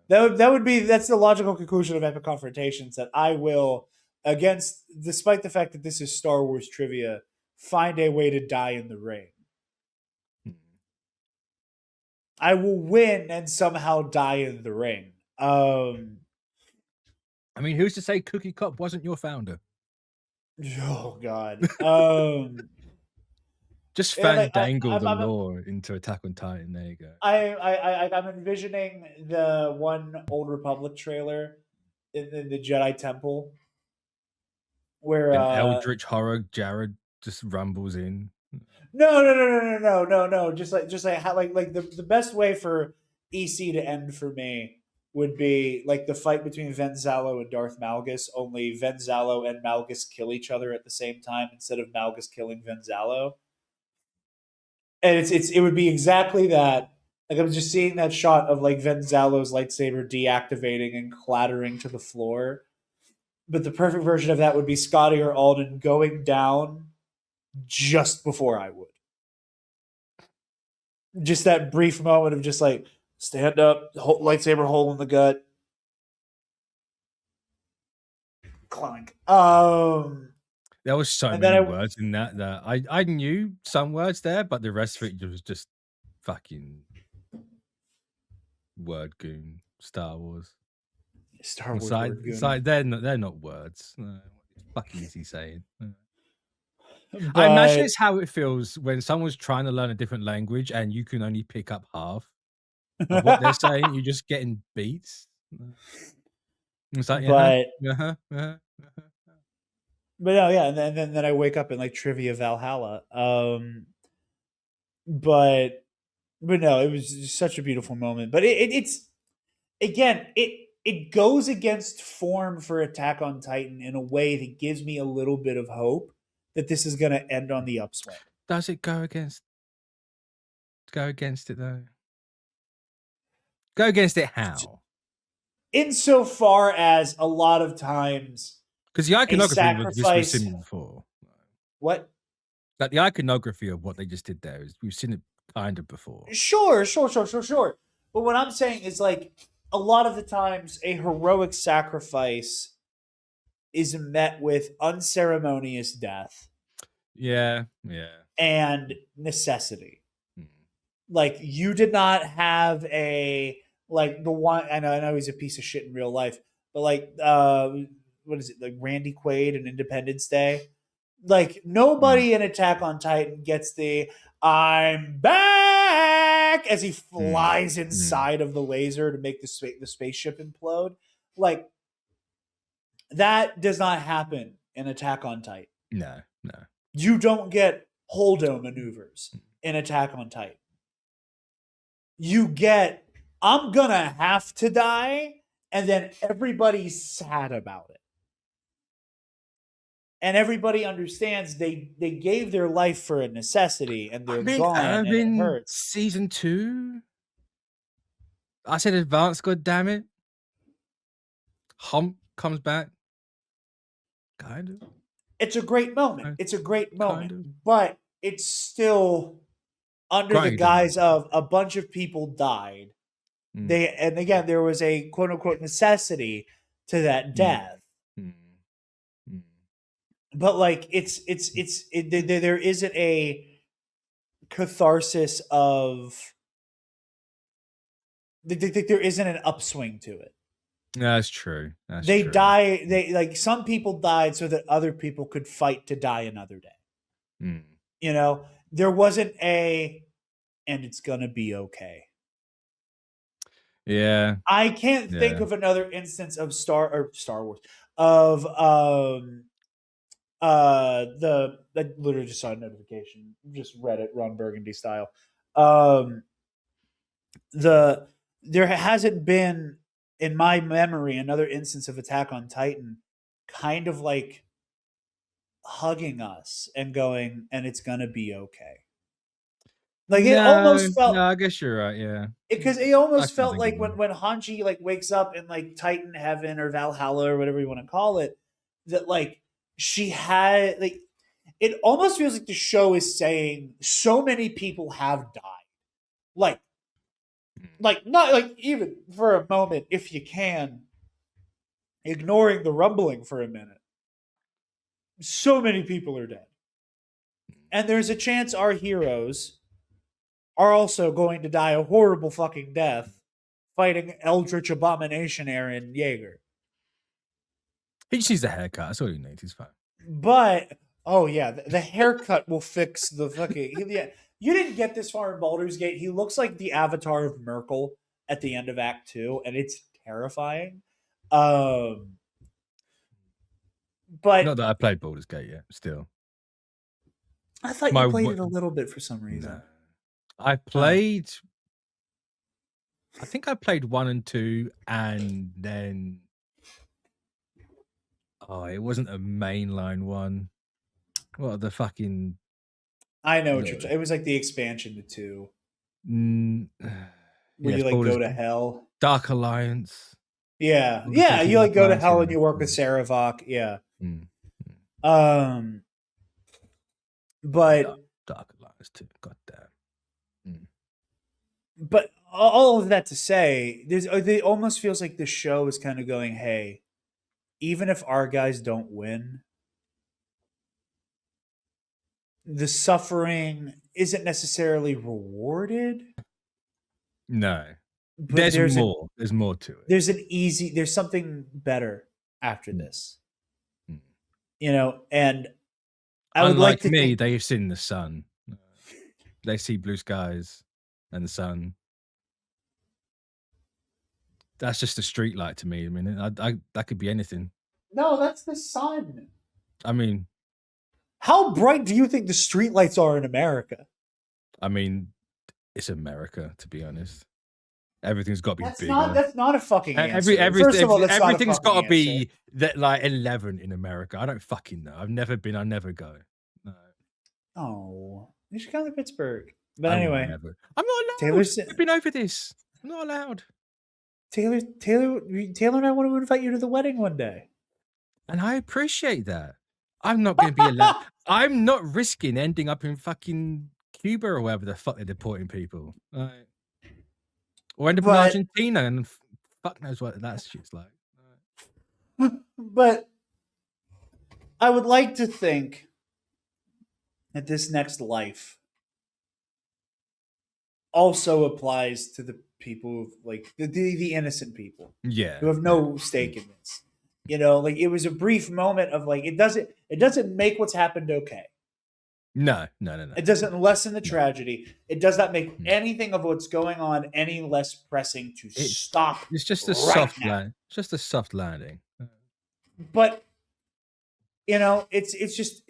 A: No,
B: that's the logical conclusion of Epic Confrontations, that I will, despite the fact that this is Star Wars trivia, find a way to die in the ring. I will win and somehow die in the ring. I
A: mean, who's to say Cookie Cop wasn't your founder?
B: Oh God.
A: Just fandangle the lore into Attack on Titan. There you go.
B: I'm envisioning the one Old Republic trailer in the Jedi Temple where
A: an eldritch horror Jarod just rumbles in.
B: No. Just like the best way for EC to end for me would be like the fight between Venzalo and Darth Malgus, only Venzalo and Malgus kill each other at the same time instead of Malgus killing Venzalo. And it would be exactly that. Like I'm just seeing that shot of like Venzalo's lightsaber deactivating and clattering to the floor. But the perfect version of that would be Scotty or Alden going down just before I would. Just that brief moment of just like stand up, lightsaber hole in the gut, clunk.
A: There was so many words in that I knew some words there, but the rest of it was just fucking word goon. Star Wars.
B: Word goon.
A: It's like they're not words. What the fuck is he saying? I imagine
B: But
A: it's how it feels when someone's trying to learn a different language and you can only pick up half of what they're saying. You're just getting beats. It's like,
B: but
A: uh-huh.
B: but no, yeah, and then I wake up in like Trivia Valhalla. But no, it was just such a beautiful moment. But it's again, it goes against form for Attack on Titan in a way that gives me a little bit of hope that this is going to end on the upswing.
A: Does it go against it though? Go against it how?
B: Insofar as a lot of times,
A: Because the iconography was this we've
B: sacrifice.
A: seen before.
B: What?
A: Like the iconography of what they just did there is we've seen it kind of before.
B: Sure. But what I'm saying is like a lot of the times a heroic sacrifice is met with unceremonious death.
A: Yeah.
B: And necessity.
A: Mm.
B: Like you did not have a like the one I know he's a piece of shit in real life, but like what is it, like Randy Quaid in Independence Day? Like nobody in Attack on Titan gets the "I'm back" as he flies inside of the laser to make the spaceship implode. Like that does not happen in Attack on Titan.
A: No.
B: You don't get holdo maneuvers in Attack on Titan. You get, I'm gonna have to die, and then everybody's sad about it. And everybody understands they gave their life for a necessity, and they're gone, and it hurts.
A: Season 2, I said advanced, god damn it. Hump comes back. Kind of.
B: It's a great moment. But it's still under the guise of a bunch of people died. And again, there was a quote unquote necessity to that death. But like there isn't a catharsis of there isn't an upswing to it.
A: That's true.
B: They like some people died so that other people could fight to die another day. You know, there wasn't and it's gonna be okay.
A: Yeah.
B: I can't think of another instance of Star Wars of I literally just saw a notification, just read it Ron Burgundy style. There hasn't been in my memory another instance of Attack on Titan kind of like hugging us and going, and it's gonna be okay. Like it almost felt.
A: No, I guess you're right. Yeah,
B: because it almost felt like when Hanji like wakes up in like Titan Heaven or Valhalla or whatever you want to call it, that like she had like it almost feels like the show is saying so many people have died, like not like even for a moment if you can, ignoring the rumbling for a minute. So many people are dead, and there's a chance our heroes are also going to die a horrible fucking death fighting Eldritch Abomination Eren Yeager.
A: He just needs a haircut. That's all he needs. He's fine.
B: But, oh yeah, the haircut will fix the fucking... Yeah, you didn't get this far in Baldur's Gate. He looks like the avatar of Merkel at the end of Act 2, and it's terrifying. But...
A: Not that I played Baldur's Gate yet, still.
B: I thought you played it a little bit for some reason.
A: No. I played... I think I played 1 and 2, and then... Oh, it wasn't a mainline one. What the fucking...
B: I know what you're saying. It was like the expansion to 2. Where you like go to hell.
A: Dark Alliance.
B: Yeah. Yeah, you like go to hell and you work with Saravok. Yeah. But...
A: Dark Alliance too. Goddamn.
B: But all of that to say, it almost feels like the show is kind of going, hey, even if our guys don't win, the suffering isn't necessarily rewarded.
A: No. But there's more. There's more to it.
B: There's something better after this. You know, and
A: Unlike me, they've seen the sun. They see blue skies and the sun. That's just a street light to me. I mean, that could be anything.
B: No, that's the sun.
A: I mean,
B: how bright do you think the streetlights are in America?
A: I mean, it's America, to be honest. Everything's got to be bigger.
B: That's not a fucking answer.
A: First of all, everything's got to be that like 11 in America. I don't fucking know. I've never been. I'll never go. No.
B: Oh, you should come to Pittsburgh. But anyway,
A: I'm not allowed. I've been over this. I'm not allowed.
B: Taylor and I want to invite you to the wedding one day.
A: And I appreciate that. I'm not going to be allowed. I'm not risking ending up in fucking Cuba or wherever the fuck they're deporting people. Right. Or end up in Argentina and fuck knows what that shit's like.
B: Right. But I would like to think that this next life also applies to the people like the innocent people, who have no stake in this. You know, like it was a brief moment of like it doesn't make what's happened okay.
A: No.
B: It doesn't lessen the tragedy. It does not make anything of what's going on any less pressing to stop.
A: It's just a soft landing. Just a soft landing.
B: But you know, it's just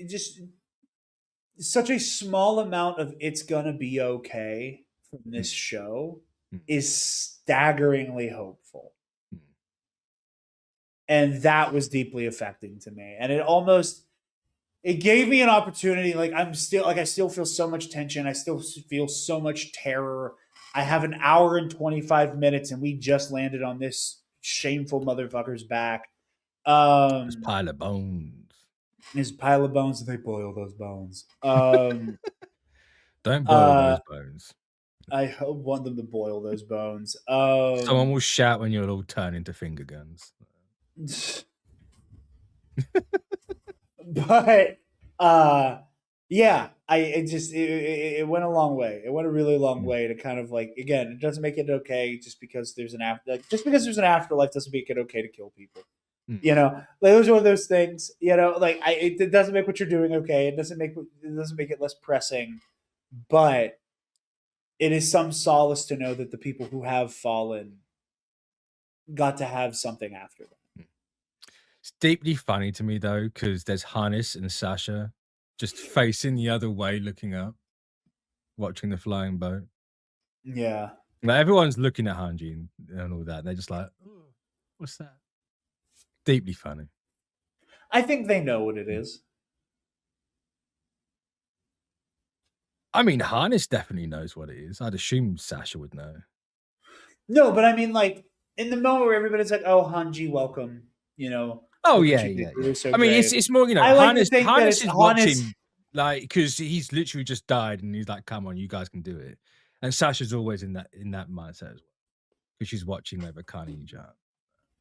B: such a small amount of it's gonna be okay from this show is staggeringly hopeful. And that was deeply affecting to me. And it gave me an opportunity. Like I still feel so much tension. I still feel so much terror. I have an hour and 25 minutes and we just landed on this shameful motherfucker's back.
A: His pile of bones.
B: His pile of bones. They boil those bones.
A: Don't boil those bones.
B: I want them to boil those bones.
A: Someone will shout when you'll all turn into finger guns.
B: But yeah, it went a long way. It went a really long way to kind of like, again, it doesn't make it okay just because there's an afterlife doesn't make it okay to kill people. You know, like those are one of those things. You know, like it doesn't make what you're doing okay. It doesn't make it less pressing, but it is some solace to know that the people who have fallen got to have something after them.
A: It's deeply funny to me though, because there's Hannes and Sasha just facing the other way, looking up, watching the flying boat.
B: Yeah,
A: like everyone's looking at Hanji and all that. They're just like, oh, "What's that?" Deeply funny.
B: I think they know what it is.
A: I mean, Hannes definitely knows what it is. I'd assume Sasha would know.
B: No, but I mean, like in the moment where everybody's like, "Oh, Hanji, welcome," you know.
A: Oh yeah. So I mean, it's more, you know, Hannes is watching, like, because he's literally just died, and he's like, "Come on, you guys can do it." And Sasha's always in that mindset as well, because she's watching over Kanye and Jan.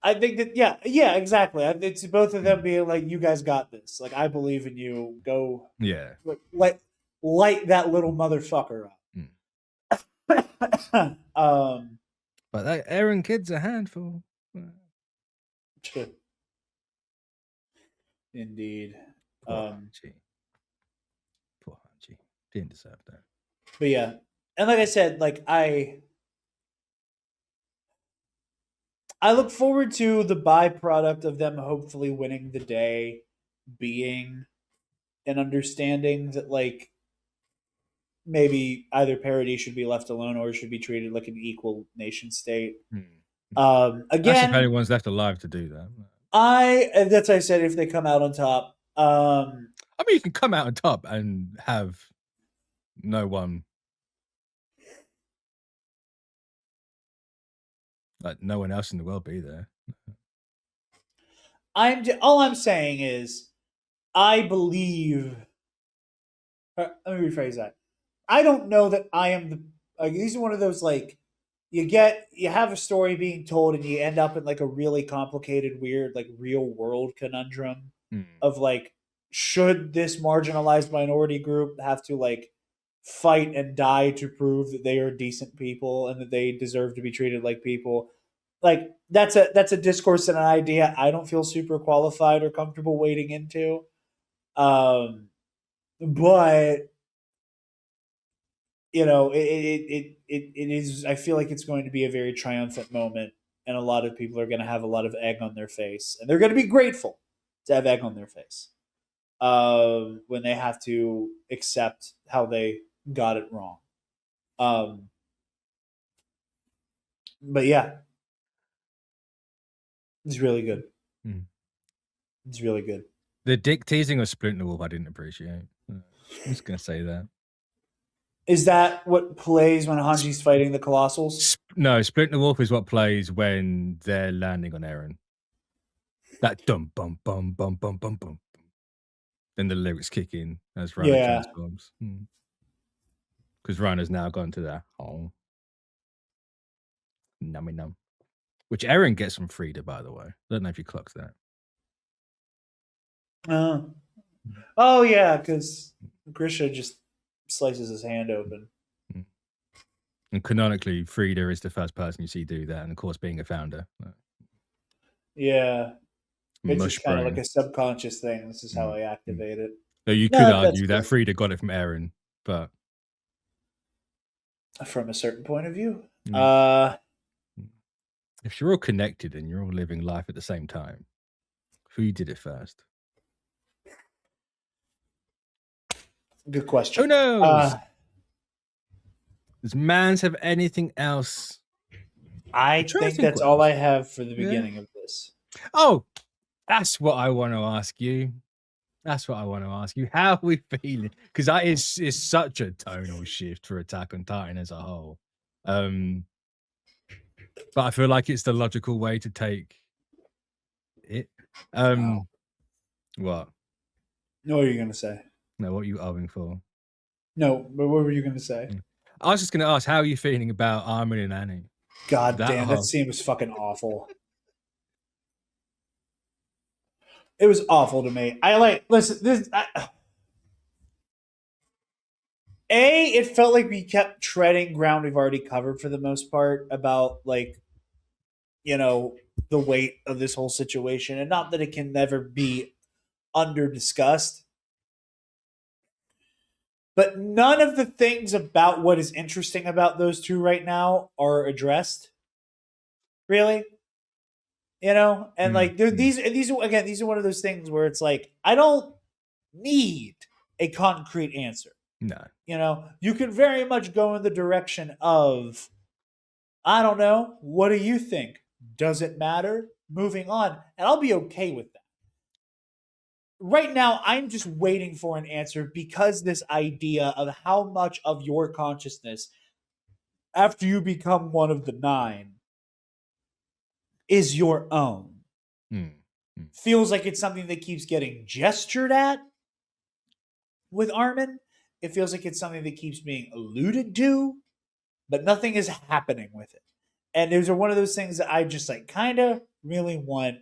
B: I think that yeah, exactly. It's both of them being like, "You guys got this. Like, I believe in you. Go, light that little motherfucker up."
A: But that Aaron kid's a handful.
B: Indeed.
A: Poor Hanji. Didn't deserve that.
B: But yeah, and like I said, like I look forward to the byproduct of them hopefully winning the day being an understanding that like maybe either parody should be left alone or should be treated like an equal nation state. Again,
A: that's if anyone's left alive to do that.
B: That's what I said, if they come out on top.
A: I mean, you can come out on top and have no one, like no one else in the world be there.
B: All I'm saying is, I believe. Let me rephrase that. I don't know that I am the. These are one of those like, you have a story being told and you end up in like a really complicated, weird, like real world conundrum of like, should this marginalized minority group have to like fight and die to prove that they are decent people and that they deserve to be treated like people? Like that's a discourse and an idea I don't feel super qualified or comfortable wading into. But it is. I feel like it's going to be a very triumphant moment, and a lot of people are going to have a lot of egg on their face, and they're going to be grateful to have egg on their face when they have to accept how they got it wrong. But yeah, it's really good. It's really good.
A: The dick teasing of Splinter Wolf, I didn't appreciate. I'm just gonna say that.
B: Is that what plays when Hanji's fighting the Colossals?
A: No, Splinter Wolf is what plays when they're landing on Eren. That dum bum bum bum bum bum bum. Then the lyrics kick in as Reiner transforms. Because Reiner's now gone to that nummy num. Which Eren gets from Frida, by the way. I don't know if you clocked that.
B: Oh yeah, because Grisha just slices his hand open.
A: And canonically, Frida is the first person you see do that, and of course, being a founder.
B: Yeah. It's just kind of like a subconscious thing. This is how I activate it.
A: So you could argue that Frida got it from Eren, but
B: from a certain point of view.
A: If you're all connected and you're all living life at the same time, who did it first?
B: Good question.
A: Who knows? Does Mans have anything else?
B: I think that's all I have for the beginning of this.
A: Oh, that's what I want to ask you. That's what I want to ask you. How are we feeling? Because that is such a tonal shift for Attack on Titan as a whole. But I feel like it's the logical way to take it. What?
B: No, what are you going to say?
A: No, what are you arguing for?
B: No, but what were you going to say?
A: I was just going to ask, how are you feeling about Armin and Annie?
B: God damn, that scene was fucking awful. It was awful to me. Listen, this. It felt like we kept treading ground we've already covered for the most part about, like, the weight of this whole situation. And not that it can never be under discussed. But none of the things about what is interesting about those two right now are addressed. Really? And like these are one of those things where it's like, I don't need a concrete answer.
A: No.
B: You can very much go in the direction of, I don't know, what do you think? Does it matter? Moving on. And I'll be okay with that. Right now, I'm just waiting for an answer, because this idea of how much of your consciousness, after you become one of the 9, is your own. Feels like it's something that keeps getting gestured at with Armin. It feels like it's something that keeps being alluded to, but nothing is happening with it. And those are one of those things that I just like kind of really want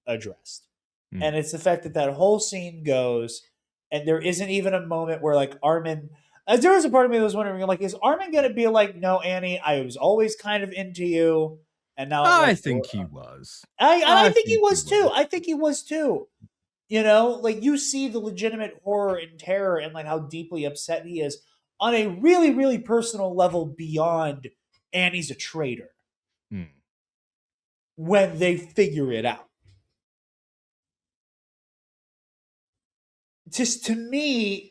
B: addressed. And it's the fact that whole scene goes, and there isn't even a moment where, like, Armin. There was a part of me that was wondering, like, is Armin going to be like, no, Annie, I was always kind of into you, and now
A: I think he was.
B: I think he was too. I think he was too. Like, you see the legitimate horror and terror and like how deeply upset he is on a really, really personal level beyond Annie's a traitor. When they figure it out. Just to me,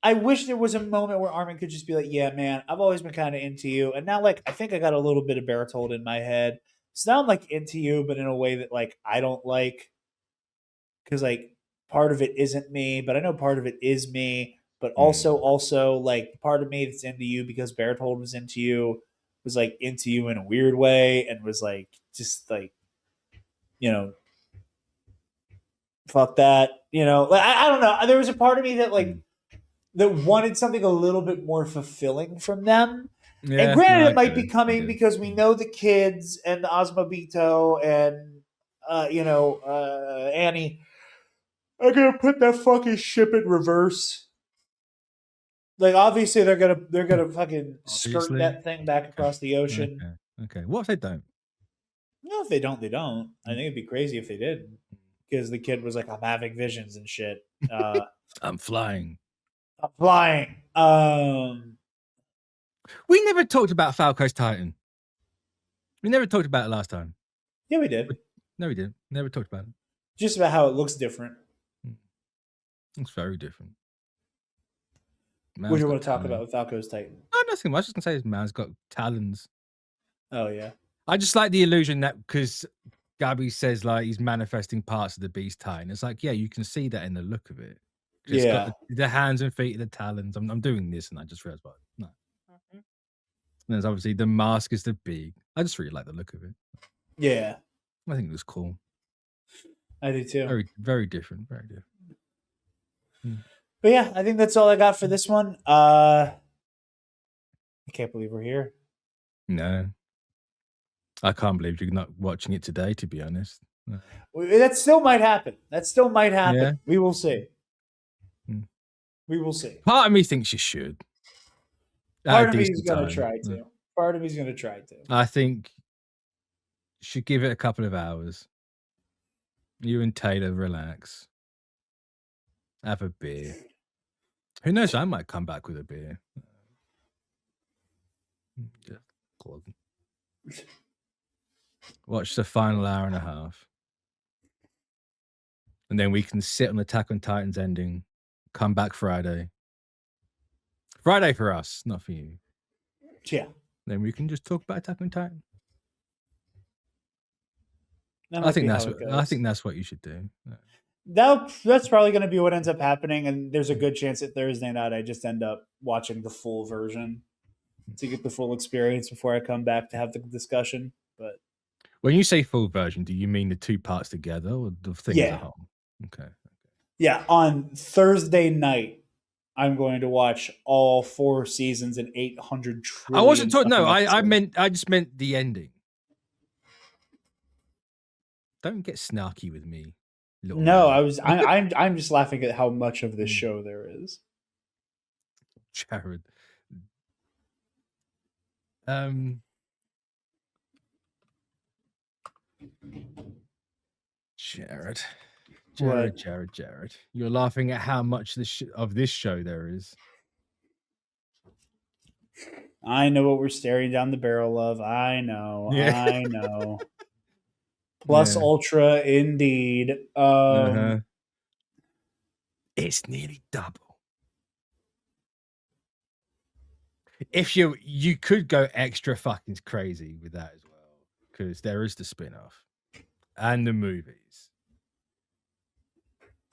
B: I wish there was a moment where Armin could just be like, yeah, man, I've always been kind of into you. And now, like, I think I got a little bit of Bertold in my head. So now I'm, like, into you, but in a way that, like, I don't like. Because, like, part of it isn't me, but I know part of it is me. But also, like, part of me that's into you because Bertold was into you was, like, into you in a weird way and was, like, just, like, fuck that. Like, I don't know. There was a part of me that, like, that wanted something a little bit more fulfilling from them. Yeah, and granted, it might be coming because we know the kids and the Osmobito and Annie are gonna put that fucking ship in reverse. Like, obviously they're gonna fucking skirt that thing back across the ocean.
A: Okay. What if they don't?
B: No, if they don't, they don't. I think it'd be crazy if they did, because the kid was like, I'm having visions and shit.
A: I'm flying.
B: I'm flying.
A: We never talked about Falco's Titan. We never talked about it last time.
B: Yeah, we did.
A: No, we didn't. Never talked about it.
B: Just about how it looks different.
A: It's very different.
B: What do you want to talk about with Falco's Titan?
A: Oh, nothing much. I was just going to say his man's got talons.
B: Oh, yeah.
A: I just like the illusion that because Gabby says like he's manifesting parts of the beast Titan. It's like, yeah, you can see that in the look of it. It's got the hands and feet, the talons. I'm doing this, and I just realized, no. And there's obviously the mask is the big. I just really like the look of it.
B: Yeah,
A: I think it was cool.
B: I do too.
A: Very, very different. Very different.
B: But yeah, I think that's all I got for this one. I can't believe we're here.
A: No, I can't believe you're not watching it today. To be honest, no.
B: That still might happen.
A: Yeah.
B: We will see. We will see.
A: Part of me thinks you should.
B: Part of me is going to try to. Part of me is going to try to.
A: I think you should give it a couple of hours. You and Taylor relax. Have a beer. Who knows? I might come back with a beer. Just watch the final hour and a half. And then we can sit on Attack on Titan's ending. Come back Friday. Friday for us, not for you.
B: Yeah.
A: Then we can just talk about Attack on Titan.
B: I think
A: that's what you should do.
B: That's probably going to be what ends up happening, and there's a good chance that Thursday night I just end up watching the full version to get the full experience before I come back to have the discussion. But
A: when you say full version, do you mean the two parts together or the thing as a whole? Okay.
B: Yeah, on Thursday night, I'm going to watch all 4 seasons and 800 trillion.
A: I wasn't talking. No, I just meant the ending. Don't get snarky with me.
B: No, I'm just laughing at how much of this show there is.
A: Jarod. Jarod. You're laughing at how much of this show there is.
B: I know what we're staring down the barrel of. I know. Yeah. I know. Plus Ultra, indeed.
A: It's nearly double. If you could go extra fucking crazy with that as well, because there is the spin-off and the movies.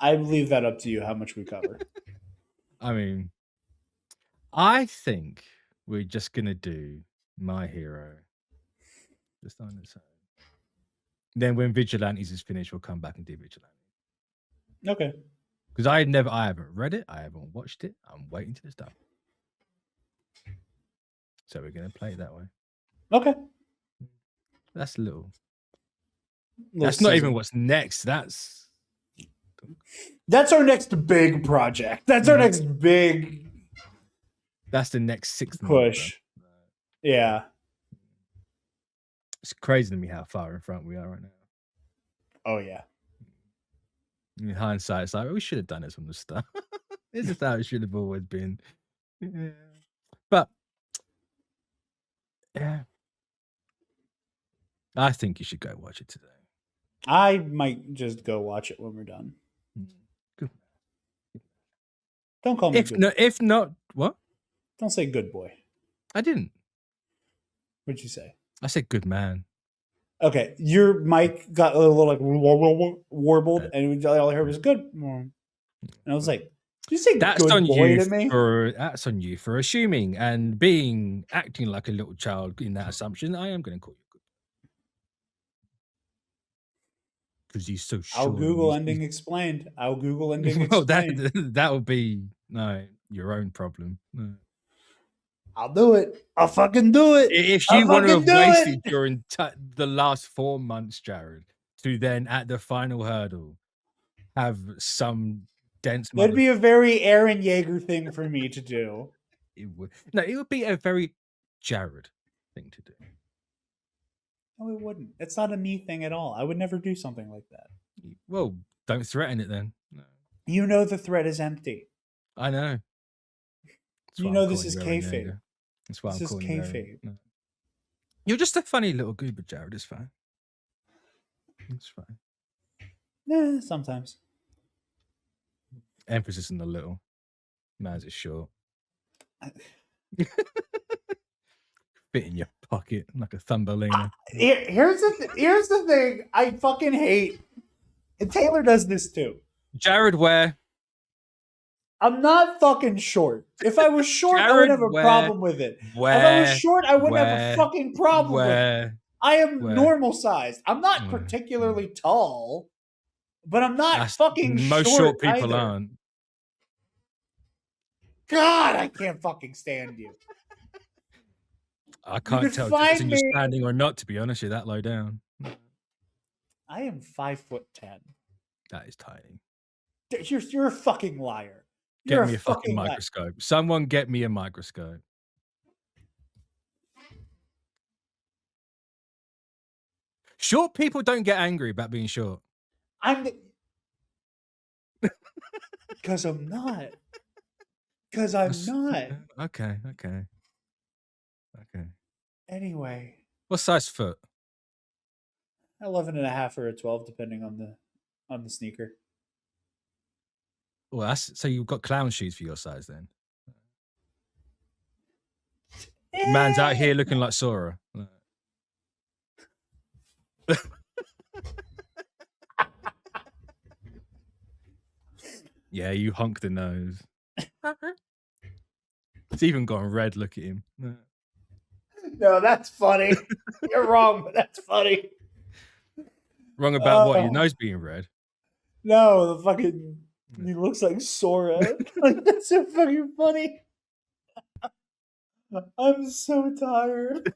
B: I leave that up to you how much we cover.
A: I mean, I think we're just gonna do My Hero just on its own. Then when Vigilantes is finished, we'll come back and do Vigilante.
B: Okay.
A: Because I haven't read it, I haven't watched it. I'm waiting till it's done. So we're gonna play it that way.
B: Okay.
A: That's that's not even what's next. That's
B: our next big project. That's our next big.
A: That's the next 6th
B: push. Yeah.
A: It's crazy to me how far in front we are right now.
B: Oh yeah.
A: In hindsight, it's like we should have done this from the start. This is how it should have always been. Yeah. But yeah, I think you should go watch it today.
B: I might just go watch it when we're done.
A: Good.
B: Don't call me.
A: If not, what?
B: Don't say good boy.
A: I didn't.
B: What'd you say?
A: I said good man.
B: Okay, your mic got a little like warbled, and all I heard was good. And I was like, "Did you say
A: that's
B: good
A: on
B: boy
A: you
B: to me?"
A: That's on you for assuming and acting like a little child in that assumption. I am going to call you good because he's so sure.
B: I'll Google ending explained. I'll Google ending explained.
A: That would be your own problem. No.
B: I'll do it. I'll fucking do it.
A: If you want to have wasted during the last 4 months, Jarod, to then at the final hurdle have some dense.
B: That'd be a very Aaron Yeager thing for me to do.
A: It would be a very Jarod thing to do.
B: No, it wouldn't. It's not a me thing at all. I would never do something like that.
A: Well, don't threaten it then. No.
B: You know the thread is empty.
A: I know. That's
B: You
A: why
B: know
A: I'm
B: this
A: calling
B: is
A: you
B: kayfabe.
A: Aaron. That's why
B: This
A: I'm
B: is
A: calling you Aaron.
B: kayfabe.
A: No. You're just a funny little goober, Jarod. It's fine. It's fine.
B: Sometimes.
A: Emphasis on the little. Man's is short. Fit in your pocket like a Thumbelina.
B: Here's the thing I fucking hate. And Taylor does this too.
A: Jarod, where?
B: I'm not fucking short. If I was short, I wouldn't have a problem with it. If I was short, I wouldn't have a fucking problem with it. I am normal sized. I'm not particularly tall, but I'm not fucking
A: most short people
B: either.
A: aren't.
B: God, I can't fucking stand you.
A: I can't tell if you're standing or not, to be honest. You're that low down.
B: I am 5'10".
A: That is tiny.
B: You're a fucking liar.
A: Get me a fucking microscope. Someone get me a microscope. Short people don't get angry about being short.
B: Because I'm not. Because I'm not.
A: Okay.
B: Anyway.
A: What size foot?
B: 11.5 or a 12, depending on the sneaker.
A: Well, so you've got clown shoes for your size then. Man's out here looking like Sora. Yeah, you honk the nose. It's even gone red. Look at him.
B: No, that's funny. You're wrong, but that's funny.
A: Wrong about what? Your nose being red?
B: No, the fucking... He looks like Sora. Like, that's so fucking funny. I'm so tired.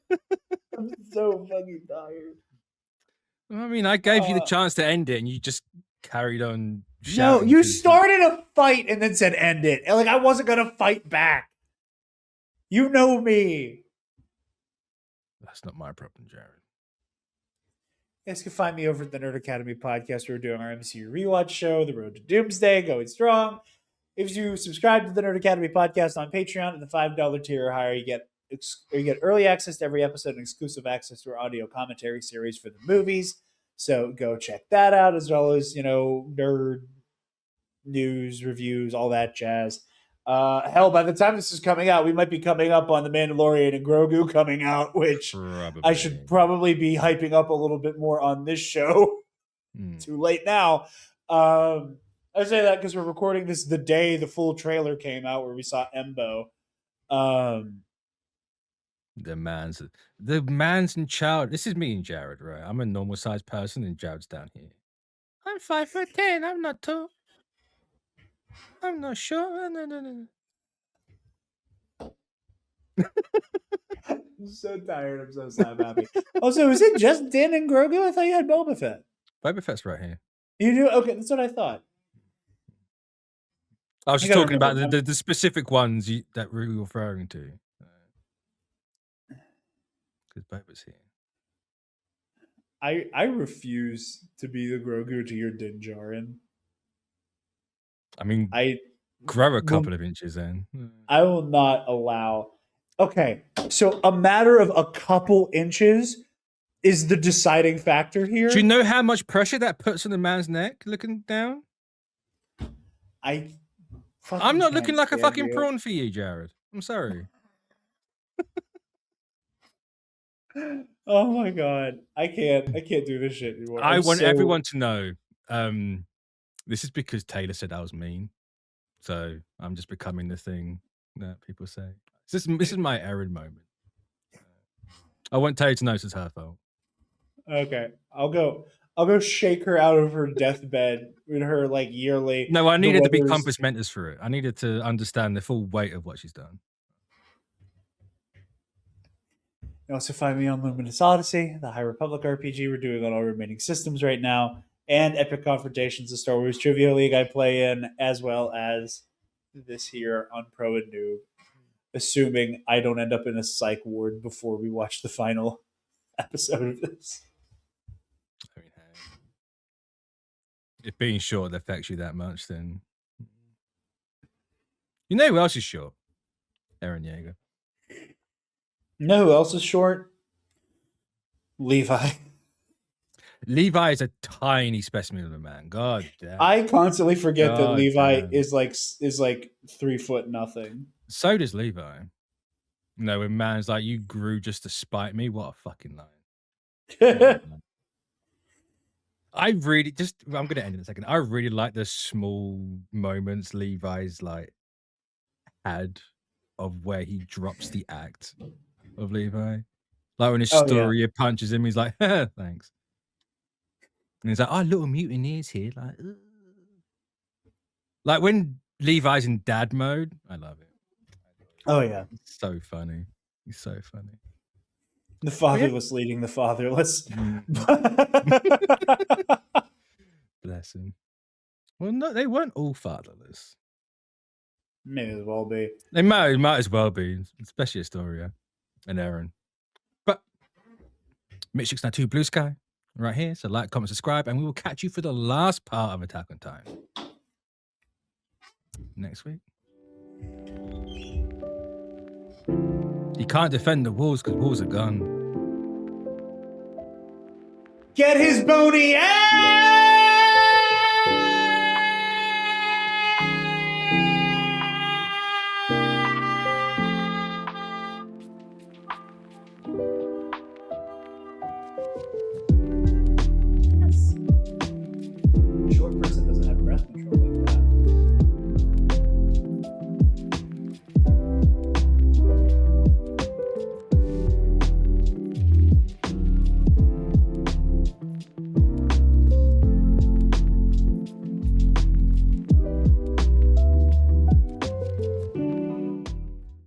B: I'm so fucking tired.
A: I mean, I gave you the chance to end it, and you just carried on
B: shouting. No, you started a fight and then said end it. And like, I wasn't going to fight back. You know me.
A: That's not my problem, Jarod.
B: You guys can find me over at the Nerd Academy Podcast. We're doing our MCU rewatch show, The Road to Doomsday, going strong. If you subscribe to the Nerd Academy Podcast on Patreon at the $5 tier or higher, you get early access to every episode and exclusive access to our audio commentary series for the movies. So go check that out, as well as, nerd news, reviews, all that jazz. Hell, by the time this is coming out, we might be coming up on The Mandalorian and Grogu coming out, which I should probably be hyping up a little bit more on this show. Too late now. I say that because we're recording this the day the full trailer came out, where we saw Embo.
A: The man's in child. This is me and Jarod, right? I'm a normal sized person, and Jarod's down here. I'm 5'10". I'm not tall. I'm not sure. No.
B: I'm so tired. I'm so sad, happy. Also, is it just Din and Grogu? I thought you had Boba Fett.
A: Boba Fett's right here.
B: You do? Okay, that's what I thought.
A: I was just talking about the specific ones that we were referring to. Because Boba's here.
B: I refuse to be the Grogu to your Din Djarin.
A: I mean, grow a couple of inches then.
B: I will not allow... Okay, so a matter of a couple inches is the deciding factor here.
A: Do you know how much pressure that puts on the man's neck looking down? I'm not looking like a fucking prawn for you, Jarod. I'm sorry.
B: Oh my god, I can't do this shit anymore.
A: I want everyone to know. This is because Taylor said I was mean, so I'm just becoming the thing that people say. This is my Erin moment. I want Taylor to know this is her fault.
B: Okay, I'll go shake her out of her deathbed with her yearly.
A: No, I needed to be compass mentis for it. I needed to understand the full weight of what she's done.
B: You also find me on Luminous Odyssey, the High Republic RPG we're doing on all remaining systems right now, and Epic Confrontations, the Star Wars Trivia League I play in, as well as this here on Pro and Noob, assuming I don't end up in a psych ward before we watch the final episode of this.
A: I mean, if being short affects you that much, then You know who else is short? Eren Yeager.
B: know who else is short? Levi.
A: Levi is a tiny specimen of a man. God damn.
B: I constantly forget that Levi is like 3 foot nothing.
A: So does Levi. No, when man's like, you grew just to spite me. What a fucking line. I'm going to end in a second. I really like the small moments Levi's like had of where he drops the act of Levi. Like when his story punches him, he's like, thanks. And he's like, oh, little mutineers here. Like when Levi's in dad mode, I love it.
B: Oh, yeah.
A: It's so funny. He's so funny.
B: The fatherless leading the fatherless.
A: Bless him. Well, no, they weren't all fatherless.
B: May as well be.
A: They might as well be, especially Astoria and Eren. But Mitch 692 Blue Sky right here. So like, comment, subscribe, and we will catch you for the last part of Attack on Titan next week. You can't defend the walls because walls are gone.
B: Get his bony ass!